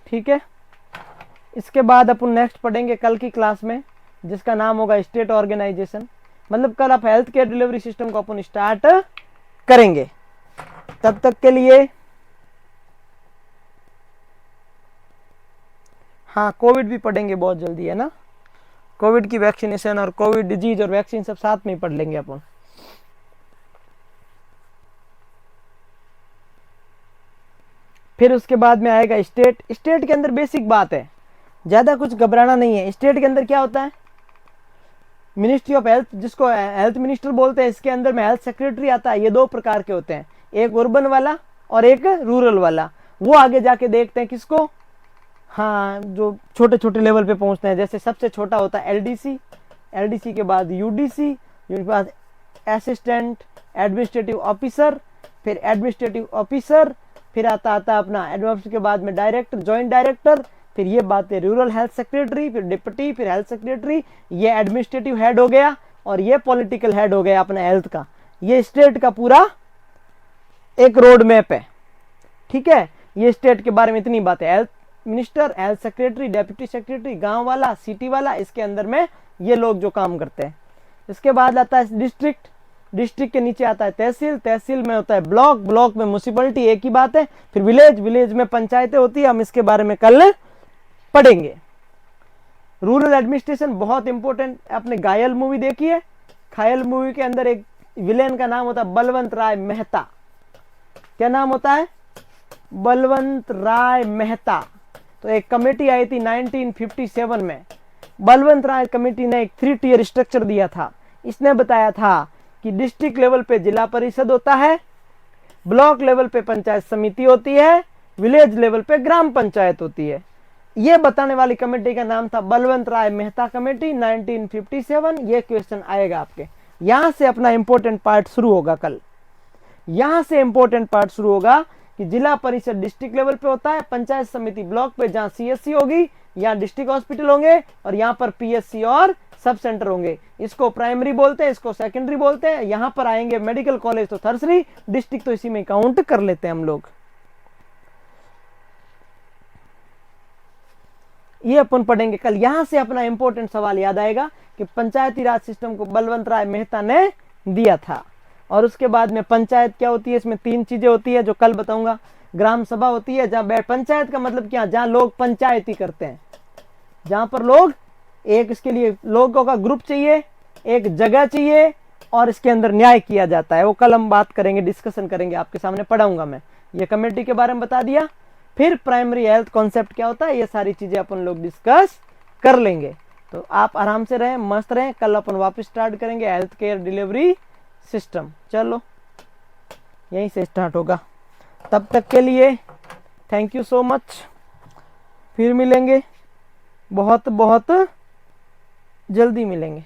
ठीक है, इसके बाद अपन नेक्स्ट पढ़ेंगे कल की क्लास में, जिसका नाम होगा स्टेट ऑर्गेनाइजेशन। मतलब कल आप हेल्थ केयर डिलीवरी सिस्टम को अपन स्टार्ट करेंगे। तब तक के लिए, हाँ कोविड भी पढ़ेंगे बहुत जल्दी, है ना। कोविड की वैक्सीनेशन और कोविड डिजीज और वैक्सीन सब साथ में ही पढ़ लेंगे अपन। फिर उसके बाद में आएगा स्टेट। स्टेट के अंदर बेसिक बात है, ज्यादा कुछ घबराना नहीं है। स्टेट के अंदर क्या होता है, मिनिस्ट्री ऑफ हेल्थ, जिसको हेल्थ मिनिस्टर बोलते हैं, इसके अंदर में हेल्थ सेक्रेटरी आता है। ये 2 प्रकार के होते हैं, एक अर्बन वाला और एक रूरल वाला। वो आगे जाके देखते हैं किसको, हाँ जो छोटे छोटे लेवल पे पहुंचते हैं। जैसे सबसे छोटा होता है LDC, LDC के बाद UDC, के बाद असिस्टेंट एडमिनिस्ट्रेटिव ऑफिसर, फिर एडमिनिस्ट्रेटिव ऑफिसर, फिर आता अपना एडमिनिस्ट्रेटिव के बाद में डायरेक्टर, जॉइंट डायरेक्टर, फिर ये बात है रूरल हेल्थ सेक्रेटरी, फिर डिप्टी, फिर हेल्थ सेक्रेटरी। ये एडमिनिस्ट्रेटिव हेड हो गया और ये पॉलिटिकल हेड हो गया अपना हेल्थ का। ये स्टेट का पूरा एक रोड मैप है, ठीक है। ये स्टेट के बारे में इतनी बात है, health minister, health secretary, deputy secretary, गांव वाला, सिटी वाला, इसके अंदर में ये लोग जो काम करते हैं। इसके बाद आता है डिस्ट्रिक्ट। डिस्ट्रिक्ट के नीचे आता है तहसील, तहसील में होता है ब्लॉक, ब्लॉक में म्युनिसिपैलिटी, एक ही बात है। फिर विलेज, विलेज में पंचायतें होती है, हम इसके बारे में कल पढ़ेंगे। रूरल एडमिनिस्ट्रेशन बहुत इंपॉर्टेंट। आपने घायल मूवी देखी है? घायल मूवी के अंदर एक विलेन का नाम होता है बलवंत राय मेहता। क्या नाम होता है? बलवंत राय मेहता। तो एक कमेटी आई थी 1957 में। बलवंत राय कमेटी ने एक 3 टियर स्ट्रक्चर दिया था। इसने बताया था कि डिस्ट्रिक्ट लेवल पे जिला परिषद होता है, ब्लॉक लेवल पे पंचायत समिति होती है, विलेज लेवल पे ग्राम पंचायत होती है। ये बताने वाली कमेटी का नाम था बलवंत राय मेहता कमेटी 1957। ये क्वेश्चन आएगा आपके। यहां से अपना इंपॉर्टेंट पार्ट शुरू होगा कल। यहां से इंपॉर्टेंट पार्ट शुरू होगा कि जिला परिषद डिस्ट्रिक्ट लेवल पे होता है, पंचायत समिति ब्लॉक पे, जहां सीएससी होगी, यहाँ डिस्ट्रिक्ट हॉस्पिटल होंगे, और यहाँ पर पीएससी और सब सेंटर होंगे। इसको प्राइमरी बोलते हैं, इसको सेकेंडरी बोलते हैं। यहाँ पर आएंगे मेडिकल कॉलेज तो थर्सरी, डिस्ट्रिक्ट तो इसी में काउंट कर लेते हैं हम लोग। ये अपन पढ़ेंगे कल। यहां से अपना इंपॉर्टेंट सवाल याद आएगा कि पंचायती राज सिस्टम को बलवंत राय मेहता ने दिया था। और उसके बाद में पंचायत क्या होती है, इसमें 3 चीजें होती है जो कल बताऊंगा। ग्राम सभा होती है, जहां पंचायत का मतलब क्या, जहां लोग पंचायती करते हैं, जहां पर लोग एक, इसके लिए लोगों का ग्रुप चाहिए, एक जगह चाहिए, और इसके अंदर न्याय किया जाता है। वो कल हम बात करेंगे, डिस्कशन करेंगे, आपके सामने पढ़ाऊंगा मैं। ये कमेटी के बारे में बता दिया। फिर प्राइमरी हेल्थ कॉन्सेप्ट क्या होता है, ये सारी चीजें अपन लोग डिस्कस कर लेंगे। तो आप आराम से रहें, मस्त रहें। कल अपन वापस स्टार्ट करेंगे हेल्थ केयर डिलीवरी सिस्टम। चलो यहीं से स्टार्ट होगा। तब तक के लिए थैंक यू सो मच। फिर मिलेंगे, बहुत बहुत जल्दी मिलेंगे।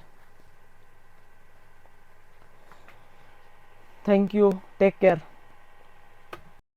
Thank you, take care.